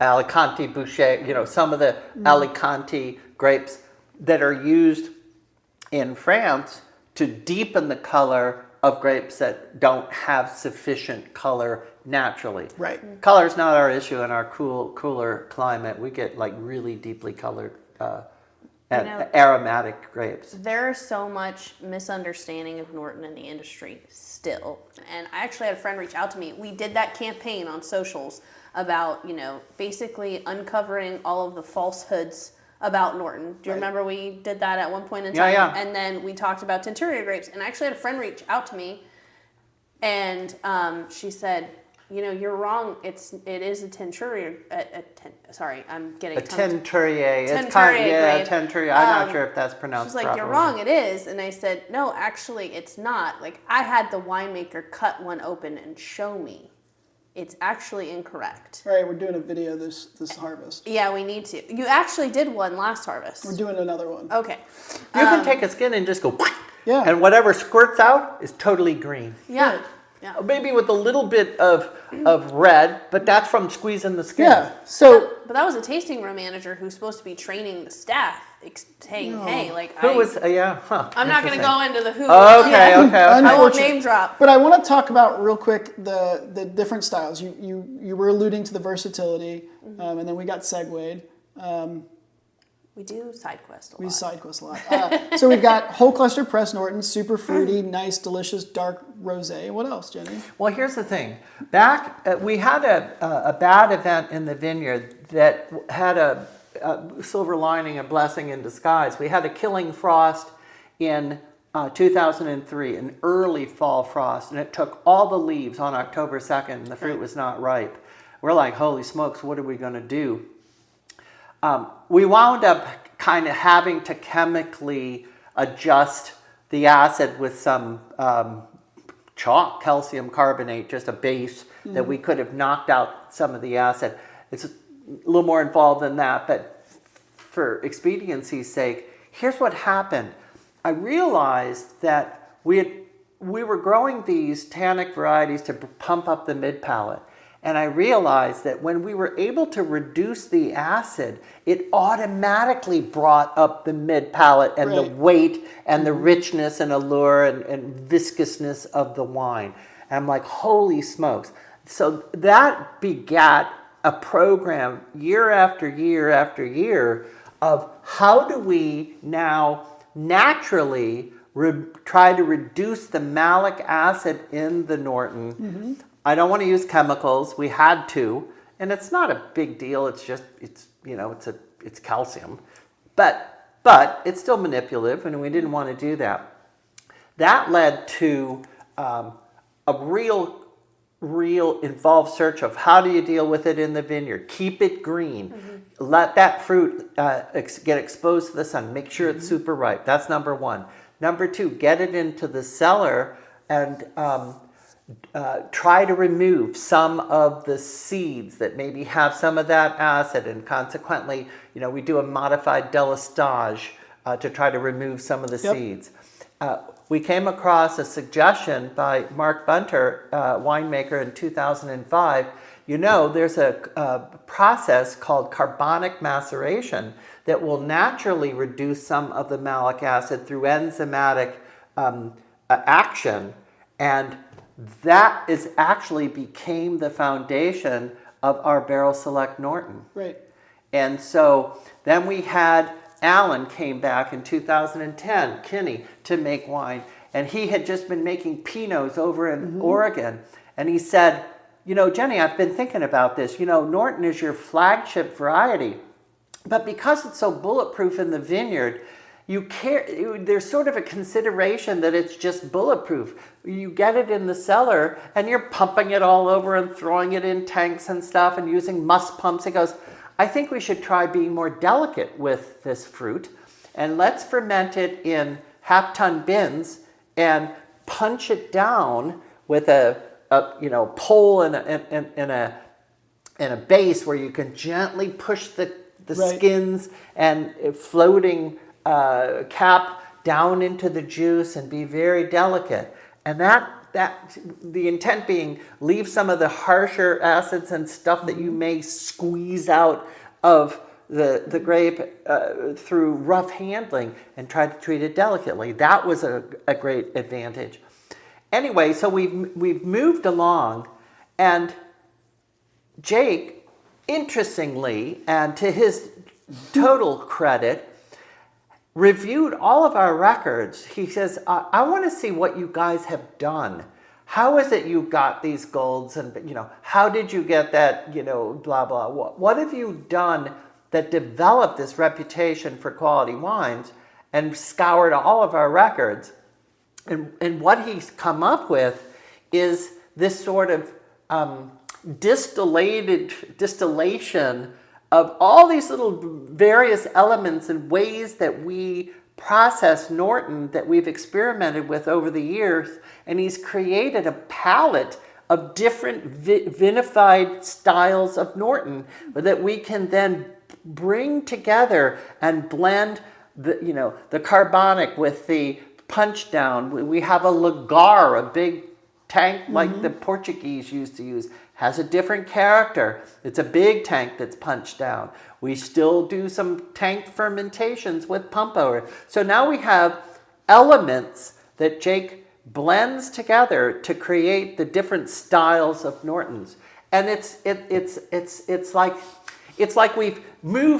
Alicante Boucher, some of the Alicante grapes that are used in France to deepen the color of grapes that don't have sufficient color naturally. Right. Color's not our issue in our cooler climate. We get like really deeply colored and aromatic grapes. there's so much misunderstanding of Norton in the industry still. And I actually had a friend reach out to me. We did that campaign on socials about, basically uncovering all of the falsehoods about Norton. Do you remember we did that at one point in time? Yeah. And then we talked about Teinturier grapes. And I actually had a friend reach out to me, and she said, you're wrong. It is a Teinturier. Sorry, I'm getting A tongue- Teinturier. It's Teinturier grape. Teinturier. I'm not sure if that's pronounced She's like, properly. you're wrong, it is. And I said, no, actually, it's not. Like, I had the winemaker cut one open and show me. It's actually incorrect. All right, we're doing a video this harvest. Yeah, we need to. You actually did one last harvest. We're doing another one. Okay. You can take a skin and just go, Yeah. and whatever squirts out is totally green. Yeah. Yeah. Maybe with a little bit of red, but that's from squeezing the skin. Yeah. So But that was a tasting room manager who's supposed to be training the staff, saying, hey, like, Who was, yeah, huh. I'm not going to go into the who. Okay, Yeah. okay. I won't Unfortunate. name drop. But I want to talk about real quick the different styles. You were alluding to the versatility, and then we got segued. We do side quest a lot. We side quest a lot. So we've got whole cluster press Norton, super fruity, nice, delicious, dark rosé. What else, Jenny? Well, here's the thing. We had a bad event in the vineyard that had a silver lining, a blessing in disguise. We had a killing frost in 2003, an early fall frost, and it took all the leaves on October 2nd, and the fruit was not ripe. We're like, holy smokes, what are we going to do? We wound up kind of having to chemically adjust the acid with some chalk, calcium carbonate, just a base that we could have knocked out some of the acid. It's a little more involved than that, but for expediency's sake, here's what happened. I realized that we were growing these tannic varieties to pump up the mid-palate. And I realized that when we were able to reduce the acid, it automatically brought up the mid-palate and the Right. weight and the richness and allure and viscousness of the wine. And I'm like, holy smokes. So that begat a program year after year after year of how do we now naturally try to reduce the malic acid in the Norton. I don't want to use chemicals. We had to, and it's not a big deal. It's just it's calcium, but it's still manipulative, and we didn't want to do that. That led to a real involved search of how do you deal with it in the vineyard. Keep it green. Let that fruit get exposed to the sun. Make sure it's super ripe. That's number one. Number two, get it into the cellar and try to remove some of the seeds that maybe have some of that acid, and consequently, we do a modified delistage to try to remove some of the seeds. We came across a suggestion by Mark Bunter, winemaker, in 2005. There's a process called carbonic maceration that will naturally reduce some of the malic acid through enzymatic action, and that is actually became the foundation of our Barrel Select Norton. Right. And so then we had Alan came back in 2010, Kinney, to make wine, and he had just been making Pinots over in Oregon, and he said, Jenny, I've been thinking about this. Norton is your flagship variety, but because it's so bulletproof in the vineyard, there's sort of a consideration that it's just bulletproof. You get it in the cellar and you're pumping it all over and throwing it in tanks and stuff and using must pumps. He goes, I think we should try being more delicate with this fruit, and let's ferment it in half-ton bins and punch it down with a pole and a base where you can gently push the skins and floating cap down into the juice and be very delicate. And that the intent being leave some of the harsher acids and stuff that you may squeeze out of the grape through rough handling and try to treat it delicately. That was a great advantage. Anyway, so we've moved along, and Jake, interestingly, and to his total credit, reviewed all of our records. He says, I want to see what you guys have done. How is it you got these golds, and how did you get that, blah, blah. What have you done that developed this reputation for quality wines? And scoured all of our records. And what he's come up with is this sort of distillation of all these little various elements and ways that we process Norton that we've experimented with over the years. And he's created a palette of different vinified styles of Norton that we can then bring together and blend the carbonic with the punch down. We have a lagar, a big tank like the Portuguese used to use. Has a different character. It's a big tank that's punched down. We still do some tank fermentations with pump over. So now we have elements that Jake blends together to create the different styles of Nortons. And it's like we've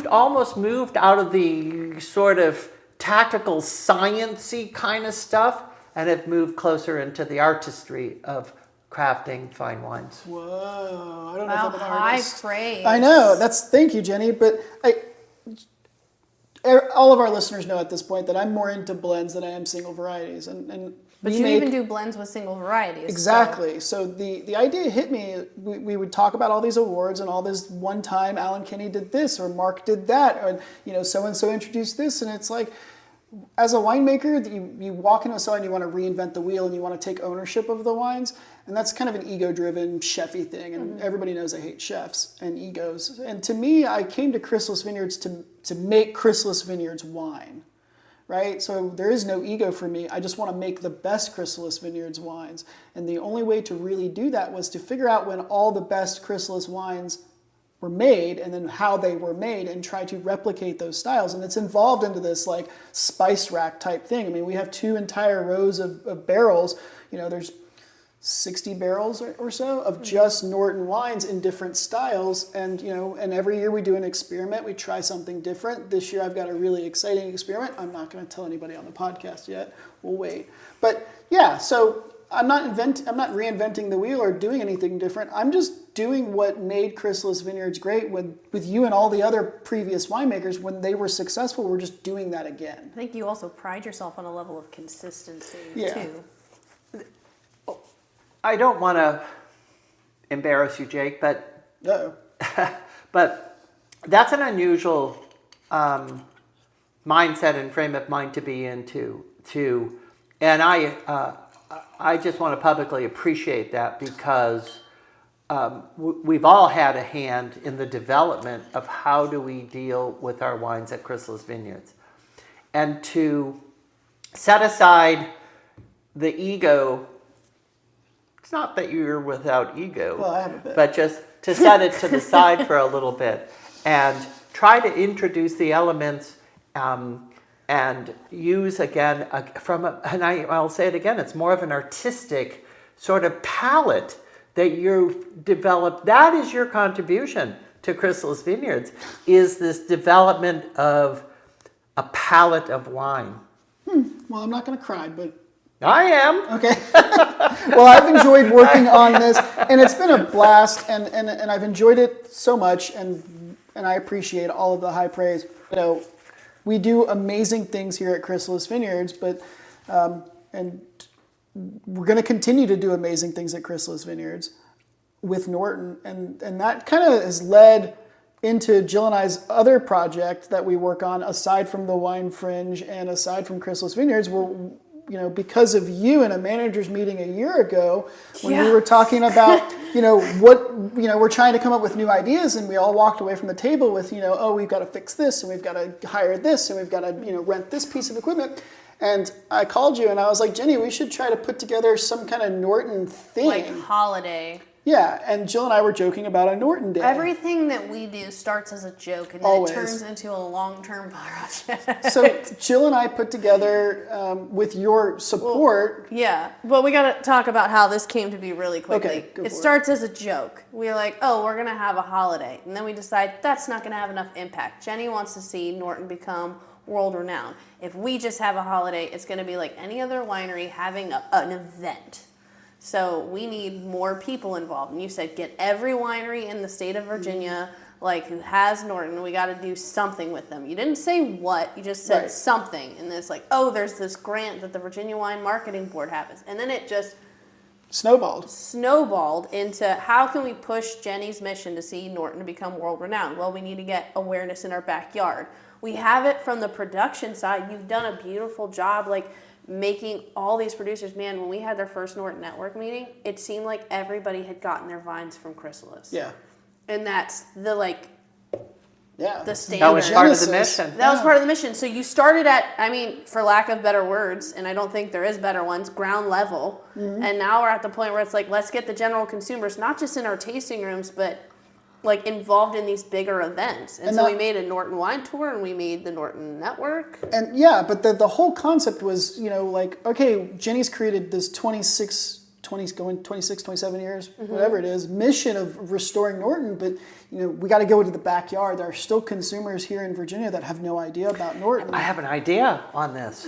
almost moved out of the sort of tactical science-y kind of stuff and have moved closer into the artistry of crafting fine wines. Whoa, I don't know Wow, if I'm an high artist. praise. I know, thank you, Jenny, but all of our listeners know at this point that I'm more into blends than I am single varieties, and But you even do blends with single varieties. Exactly. So the idea hit me. We would talk about all these awards and all this one time Alan Kinney did this or Mark did that, or so and so introduced this, and it's like, as a winemaker, you walk into a cellar and you want to reinvent the wheel and you want to take ownership of the wines, and that's kind of an ego-driven chefy thing, and everybody knows I hate chefs and egos. And to me, I came to Chrysalis Vineyards to make Chrysalis Vineyards wine, right? So there is no ego for me. I just want to make the best Chrysalis Vineyards wines, and the only way to really do that was to figure out when all the best Chrysalis wines were made and then how they were made and try to replicate those styles. And it's involved into this like spice rack type thing. I mean, we have 2 entire rows of barrels. There's 60 barrels or so of just Norton wines in different styles. And, and every year we do an experiment. We try something different. This year I've got a really exciting experiment. I'm not going to tell anybody on the podcast yet. We'll wait. But yeah, so I'm not reinventing the wheel or doing anything different. I'm just doing what made Chrysalis Vineyards great with you and all the other previous winemakers. When they were successful, we're just doing that again. I think you also pride yourself on a level of consistency too. I don't want to embarrass you, Jake, but but that's an unusual mindset and frame of mind to be into. And I just want to publicly appreciate that, because we've all had a hand in the development of how do we deal with our wines at Chrysalis Vineyards, and to set aside the ego. It's not that you're without ego, well, I have a bit. but just to set it to the side for a little bit and try to introduce the elements and use again I'll say it again, it's more of an artistic sort of palette that you've developed. That is your contribution to Chrysalis Vineyards, is this development of a palette of wine. Well, I'm not going to cry, but I am. okay. Well, I've enjoyed working on this, and it's been a blast, and I've enjoyed it so much, and I appreciate all of the high praise. We do amazing things here at Chrysalis Vineyards, but and we're going to continue to do amazing things at Chrysalis Vineyards with Norton, and that kind of has led into Jill and I's other project that we work on, aside from the Wine Fringe and aside from Chrysalis Vineyards. Because of you in a manager's meeting a year ago, when we were talking about, we're trying to come up with new ideas, and we all walked away from the table with, we've got to fix this, and we've got to hire this, and we've got to, rent this piece of equipment. And I called you and I was like, Jenny, we should try to put together some kind of Norton thing. Like holiday. Yeah, and Jill and I were joking about a Norton day. Everything that we do starts as a joke, and then Always. It turns into a long-term project. So Jill and I put together, with your support. But we got to talk about how this came to be really quickly. Okay, go for it. It starts as a joke. We're like, we're going to have a holiday. And then we decide that's not going to have enough impact. Jenny wants to see Norton become world-renowned. If we just have a holiday, it's going to be like any other winery having an event. So we need more people involved. And you said get every winery in the state of Virginia, who has Norton. We got to do something with them. You didn't say what. You just said something. And it's like, there's this grant that the Virginia Wine Marketing Board has. And then it just snowballed into how can we push Jenny's mission to see Norton become world renowned? Well, we need to get awareness in our backyard. We have it from the production side. You've done a beautiful job, making all these producers, man, when we had their first Norton Network meeting, it seemed like everybody had gotten their vines from Chrysalis. Yeah. And that's the the standard. That was part of the mission. That was part of the mission. So you started at, for lack of better words, and I don't think there is better ones, ground level. Mm-hmm. And now we're at the point where it's like, let's get the general consumers, not just in our tasting rooms, but involved in these bigger events. And so we made a Norton wine tour, and we made the Norton Network. And but the whole concept was, okay, Jenny's created this 27 years, whatever it is, mission of restoring Norton, but we got to go into the backyard. There are still consumers here in Virginia that have no idea about Norton. I have an idea on this.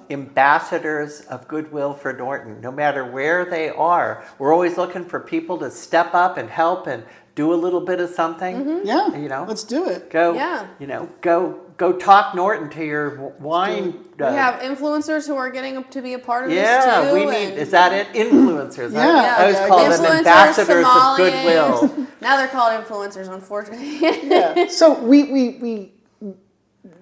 Ambassadors of goodwill for Norton, no matter where they are. We're always looking for people to step up and help and do a little bit of something. Mm-hmm. Yeah, let's do it. Go talk Norton to your wine. We have influencers who are getting to be a part of this too. Yeah, we need, is that it? Influencers. Yeah. I always call them ambassadors of goodwill. Now they're called influencers, unfortunately. Yeah, so we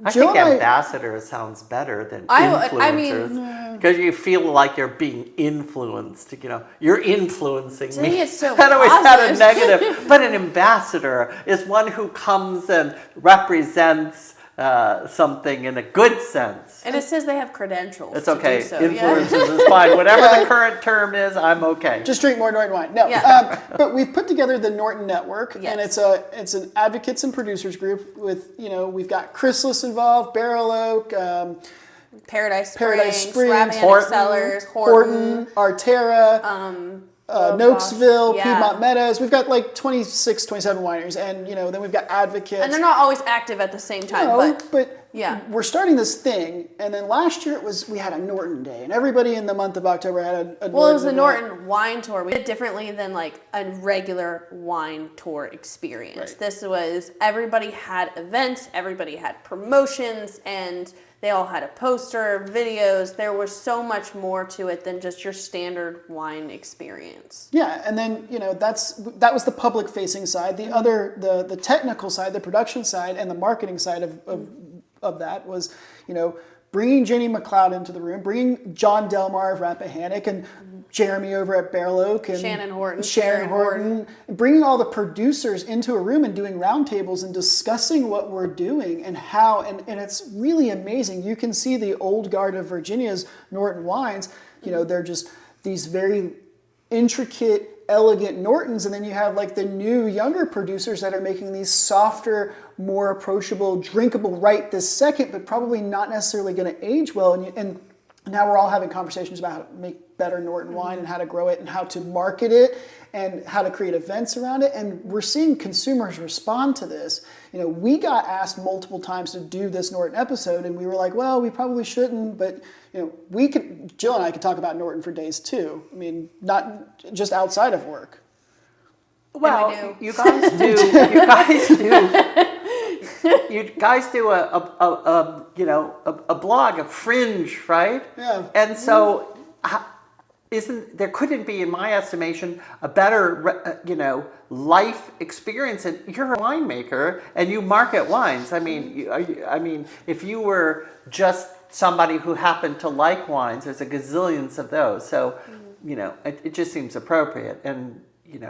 I think ambassador sounds better than influencers. Because you feel like you're being influenced. You're influencing me. To me, it's so that always had a positive. negative. But an ambassador is one who comes and represents something in a good sense. And it says they have credentials. It's okay. To do so. Influencers is fine. Whatever the current term is, I'm okay. Just drink more Norton wine. No, but we've put together the Norton Network, and it's an advocates and producers group with we've got Chrysalis involved, Barrel Oak, Paradise Springs, Rappahannock Cellars, Horton, Arterra, Nokesville, Yeah. Piedmont Meadows. We've got like 26, 27 wineries, and then we've got advocates. And they're not always active at the same time, No, but yeah, we're starting this thing, and then last year we had a Norton Day, and everybody in the month of October had a Norton. well, it was the event. Norton wine tour. We did it differently than like a regular wine tour experience. Right. This was everybody had events, everybody had promotions, and they all had a poster, videos. There was so much more to it than just your standard wine experience. Yeah, and then that was the public facing side. The other, the technical side, the production side, and the marketing side of that was, bringing Jenny McCloud into the room, bringing John Delmar of Rappahannock and Jeremy over at Barrel Oak and Shannon Horton, Sharon Horton, bringing all the producers into a room and doing roundtables and discussing what we're doing and how, and it's really amazing. You can see the old guard of Virginia's Norton wines. They're just these very intricate, elegant Nortons, and then you have like the new younger producers that are making these softer, more approachable, drinkable right this second, but probably not necessarily going to age well. And now we're all having conversations about how to make better Norton wine and how to grow it and how to market it and how to create events around it. And we're seeing consumers respond to this. We got asked multiple times to do this Norton episode, and we were like, well, we probably shouldn't, but Jill and I could talk about Norton for days too. I mean, not just outside of work. Well, we you guys do. You guys do a blog, a Fringe, right? Yeah. And so, there couldn't be, in my estimation, a better life experience. And you're a winemaker, and you market wines. I mean, if you were just somebody who happened to like wines, there's a gazillions of those. So, it just seems appropriate. And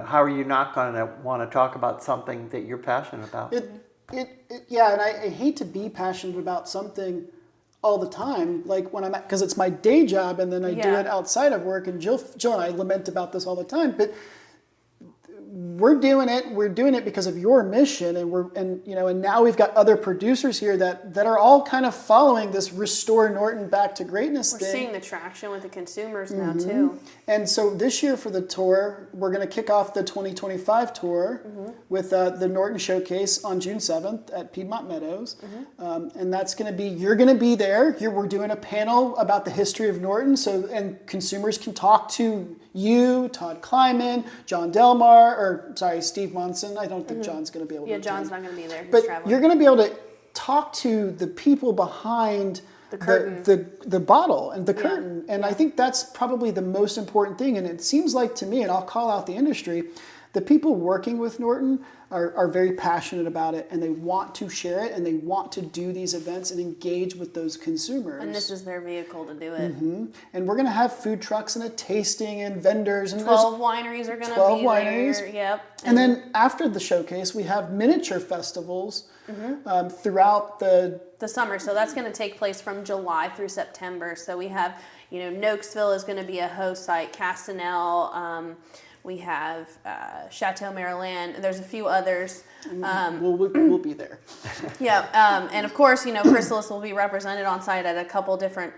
how are you not going to want to talk about something that you're passionate about? Yeah, and I hate to be passionate about something all the time, like when I'm because it's my day job, and then I do it outside of work. And Jill and I lament about this all the time, but we're doing it because of your mission, and now we've got other producers here that are all kind of following this restore Norton back to greatness We're thing. seeing the traction with the consumers now too. And so this year for the tour, we're going to kick off the 2025 tour with the Norton Showcase on June 7th at Piedmont Meadows. And that's going to be, you're going to be there. We're doing a panel about the history of Norton, and consumers can talk to you, Todd Kleiman, John Delmar, Steve Monson. I don't think John's going to be able to attend. John's not going to be there. He's But traveling. you're going to be able to talk to the people behind The curtain. the bottle and the curtain. And I think that's probably the most important thing. And it seems like to me, and I'll call out the industry, the people working with Norton are very passionate about it, and they want to share it, and they want to do these events and engage with those consumers. And this is their vehicle to do it. And we're going to have food trucks and a tasting and vendors. And 12 wineries are going to 12 be wineries. there. Yep. And then after the showcase, we have miniature festivals throughout the summer. So that's going to take place from July through September. So we have, Nokesville is going to be a host site, Castanel. We have Chateau Maryland. There's a few others. We'll be there. Yeah, and of course, Chrysalis will be represented on site at a couple different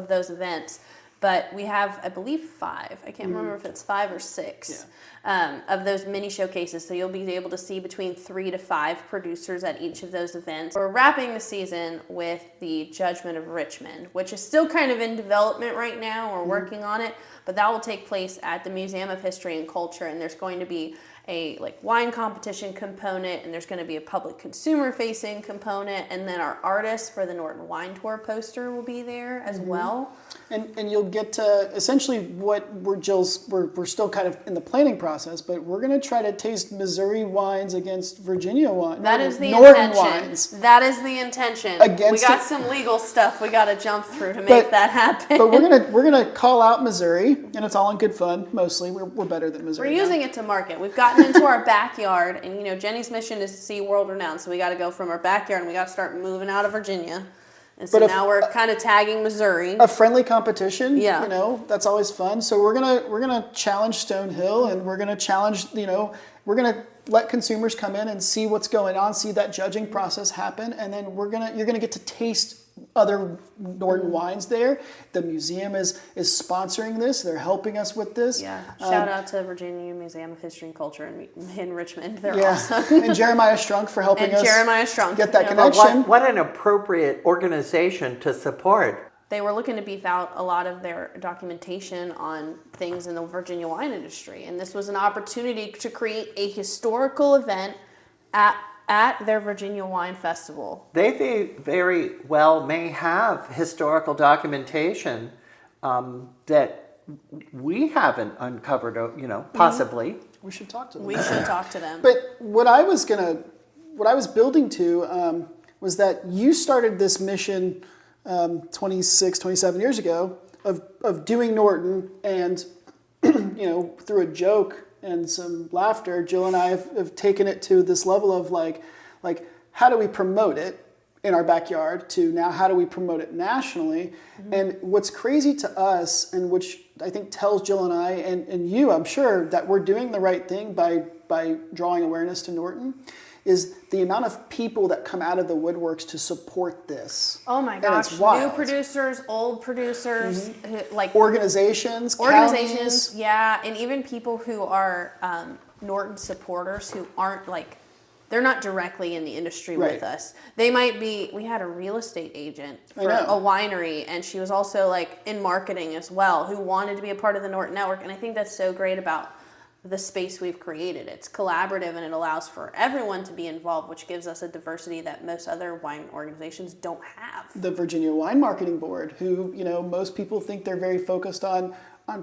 those events. But we have, I believe, 5. I can't remember if it's 5 or 6 of those mini showcases. So you'll be able to see between 3 to 5 producers at each of those events. We're wrapping the season with the Judgment of Richmond, which is still kind of in development right now. We're working on it, but that will take place at the Museum of History and Culture, and there's going to be a wine competition component, and there's going to be a public consumer facing component, and then our artists for the Norton Wine Tour poster will be there as well. And you'll get to essentially what we're still kind of in the planning process, but we're going to try to taste Missouri wines against Virginia wines. That is the Norton intention. wines. That is the intention. We got some legal stuff we got to jump through to make that happen. But we're gonna call out Missouri, and it's all in good fun. Mostly, we're better than Missouri. We're using it to market. We've gotten into our backyard, and Jenny's mission is to see world renowned. So we got to go from our backyard, and we got to start moving out of Virginia. And so now we're kind of tagging Missouri. A friendly competition, Yeah. That's always fun. So we're gonna challenge Stonehill, and we're gonna challenge, we're gonna let consumers come in and see what's going on, see that judging process happen, and then you're gonna get to taste other Norton wines there. The museum is sponsoring this. They're helping us with this. Yeah. Shout out to Virginia Museum of History and Culture in Richmond. They're awesome. And Jeremiah Strunk for helping And us Jeremiah Strunk. get that Yeah. connection. What an appropriate organization to support. They were looking to beef out a lot of their documentation on things in the Virginia wine industry. And this was an opportunity to create a historical event at their Virginia Wine Festival. They very well may have historical documentation that we haven't uncovered, possibly. We should talk to them. We should talk to them. But what I was building to was that you started this mission 26, 27 years ago of doing Norton, and through a joke and some laughter, Jill and I have taken it to this level of like how do we promote it in our backyard to now how do we promote it nationally? Mm-hmm. And what's crazy to us, and which I think tells Jill and I and you, I'm sure, that we're doing the right thing by drawing awareness to Norton, is the amount of people that come out of the woodworks to support this. Oh my gosh, new producers, old producers, organizations, counties. Yeah, and even people who are Norton supporters who aren't they're not directly in the industry with us. They might be. We had a real estate agent for a winery, and she was also in marketing as well, who wanted to be a part of the Norton network. And I think that's so great about the space we've created. It's collaborative, and it allows for everyone to be involved, which gives us a diversity that most other wine organizations don't have. The Virginia Wine Marketing Board, who most people think they're very focused on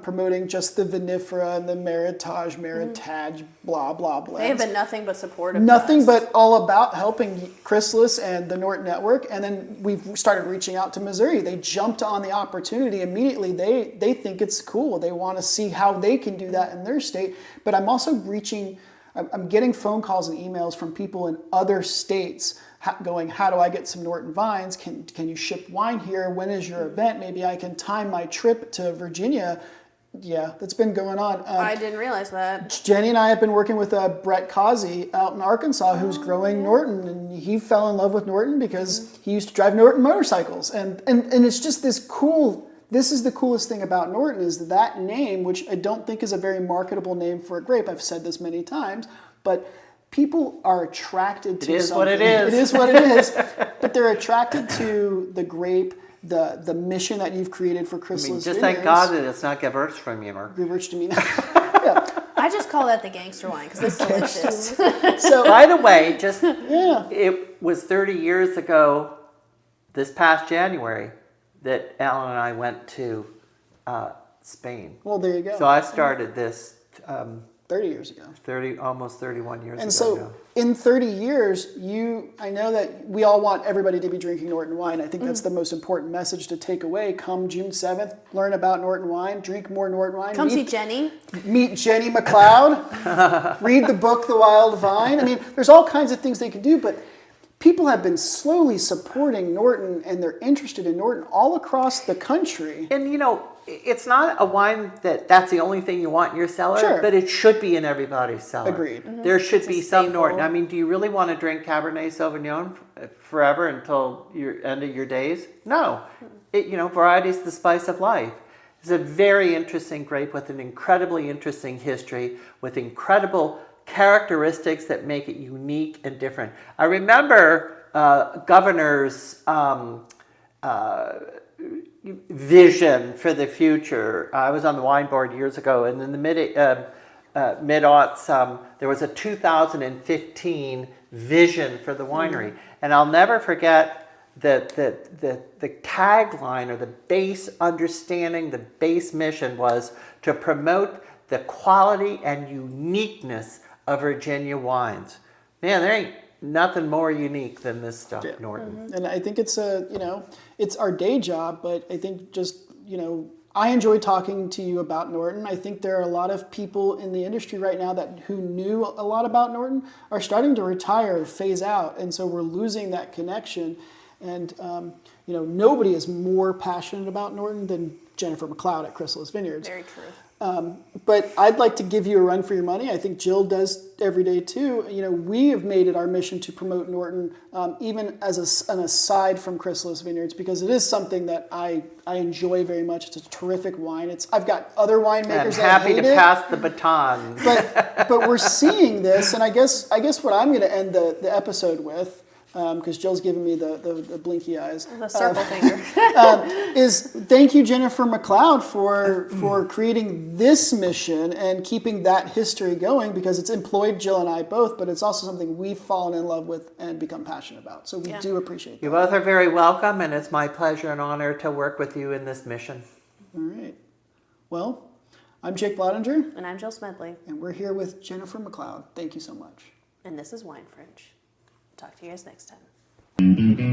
promoting just the vinifera and the meritage, blah, blah, blah. They have been nothing but supportive. Nothing but all about helping Chrysalis and the Norton Network. And then we've started reaching out to Missouri. They jumped on the opportunity immediately. They think it's cool. They want to see how they can do that in their state. But I'm also I'm getting phone calls and emails from people in other states going, how do I get some Norton vines? Can you ship wine here? When is your event? Maybe I can time my trip to Virginia. Yeah, that's been going on. I didn't realize that. Jenny and I have been working with Brett Causey out in Arkansas, who's growing Norton, and he fell in love with Norton because he used to drive Norton motorcycles. And it's just this is the coolest thing about Norton, is that name, which I don't think is a very marketable name for a grape. I've said this many times, but people are attracted to something. It is what it is. It is what it is. But they're attracted to the grape, the mission that you've created for Chrysalis just Vineyards. thank God that it's not Gewürztraminer. Gewürztraminer. Yeah. I just call that the gangster wine because it's delicious. So, by the way, it was 30 years ago, this past January, that Alan and I went to Spain. Well, there you go. So I started this 30 years ago. Almost 31 years ago. And so in 30 years, I know that we all want everybody to be drinking Norton wine. I think that's the most important message to take away. Come June 7th, learn about Norton wine, drink more Norton wine. Come see Jenny. Meet Jenny McCloud. Read the book, The Wild Vine. I mean, there's all kinds of things they can do, but people have been slowly supporting Norton, and they're interested in Norton all across the country. And it's not a wine that's the only thing you want in your cellar, Sure. but it should be in everybody's cellar. Agreed. Mm-hmm. There should be some staple. Norton. I mean, do you really want to drink Cabernet Sauvignon forever until your end of your days? No. Variety is the spice of life. It's a very interesting grape with an incredibly interesting history, with incredible characteristics that make it unique and different. I remember Governor's vision for the future. I was on the wine board years ago, and in the mid-aughts, there was a 2015 vision for the winery. And I'll never forget that the tagline, or the base understanding, the base mission, was to promote the quality and uniqueness of Virginia wines. Man, there ain't nothing more unique than this stuff, Norton. Mm-hmm. And I think it's it's our day job, but I think I enjoy talking to you about Norton. I think there are a lot of people in the industry right now who knew a lot about Norton are starting to retire, phase out, and so we're losing that connection. And nobody is more passionate about Norton than Jennifer McCloud at Chrysalis Vineyards. Very true. But I'd like to give you a run for your money. I think Jill does every day too. You know, we have made it our mission to promote Norton, even as an aside from Chrysalis Vineyards, because it is something that I enjoy very much. It's a terrific wine. I've got other winemakers And that happy hate to it, pass the baton. but we're seeing this, and I guess what I'm going to end the episode with, because Jill's giving me the blinky eyes. The circle finger. Is thank you, Jennifer McCloud, for creating this mission and keeping that history going, because it's employed Jill and I both, but it's also something we've fallen in love with and become passionate about. So we do appreciate that. You both are very welcome, and it's my pleasure and honor to work with you in this mission. All right. Well, I'm Jake Blottinger. And I'm Jill Smedley. And we're here with Jennifer McCloud. Thank you so much. And this is Wine Fringe. Talk to you guys next time.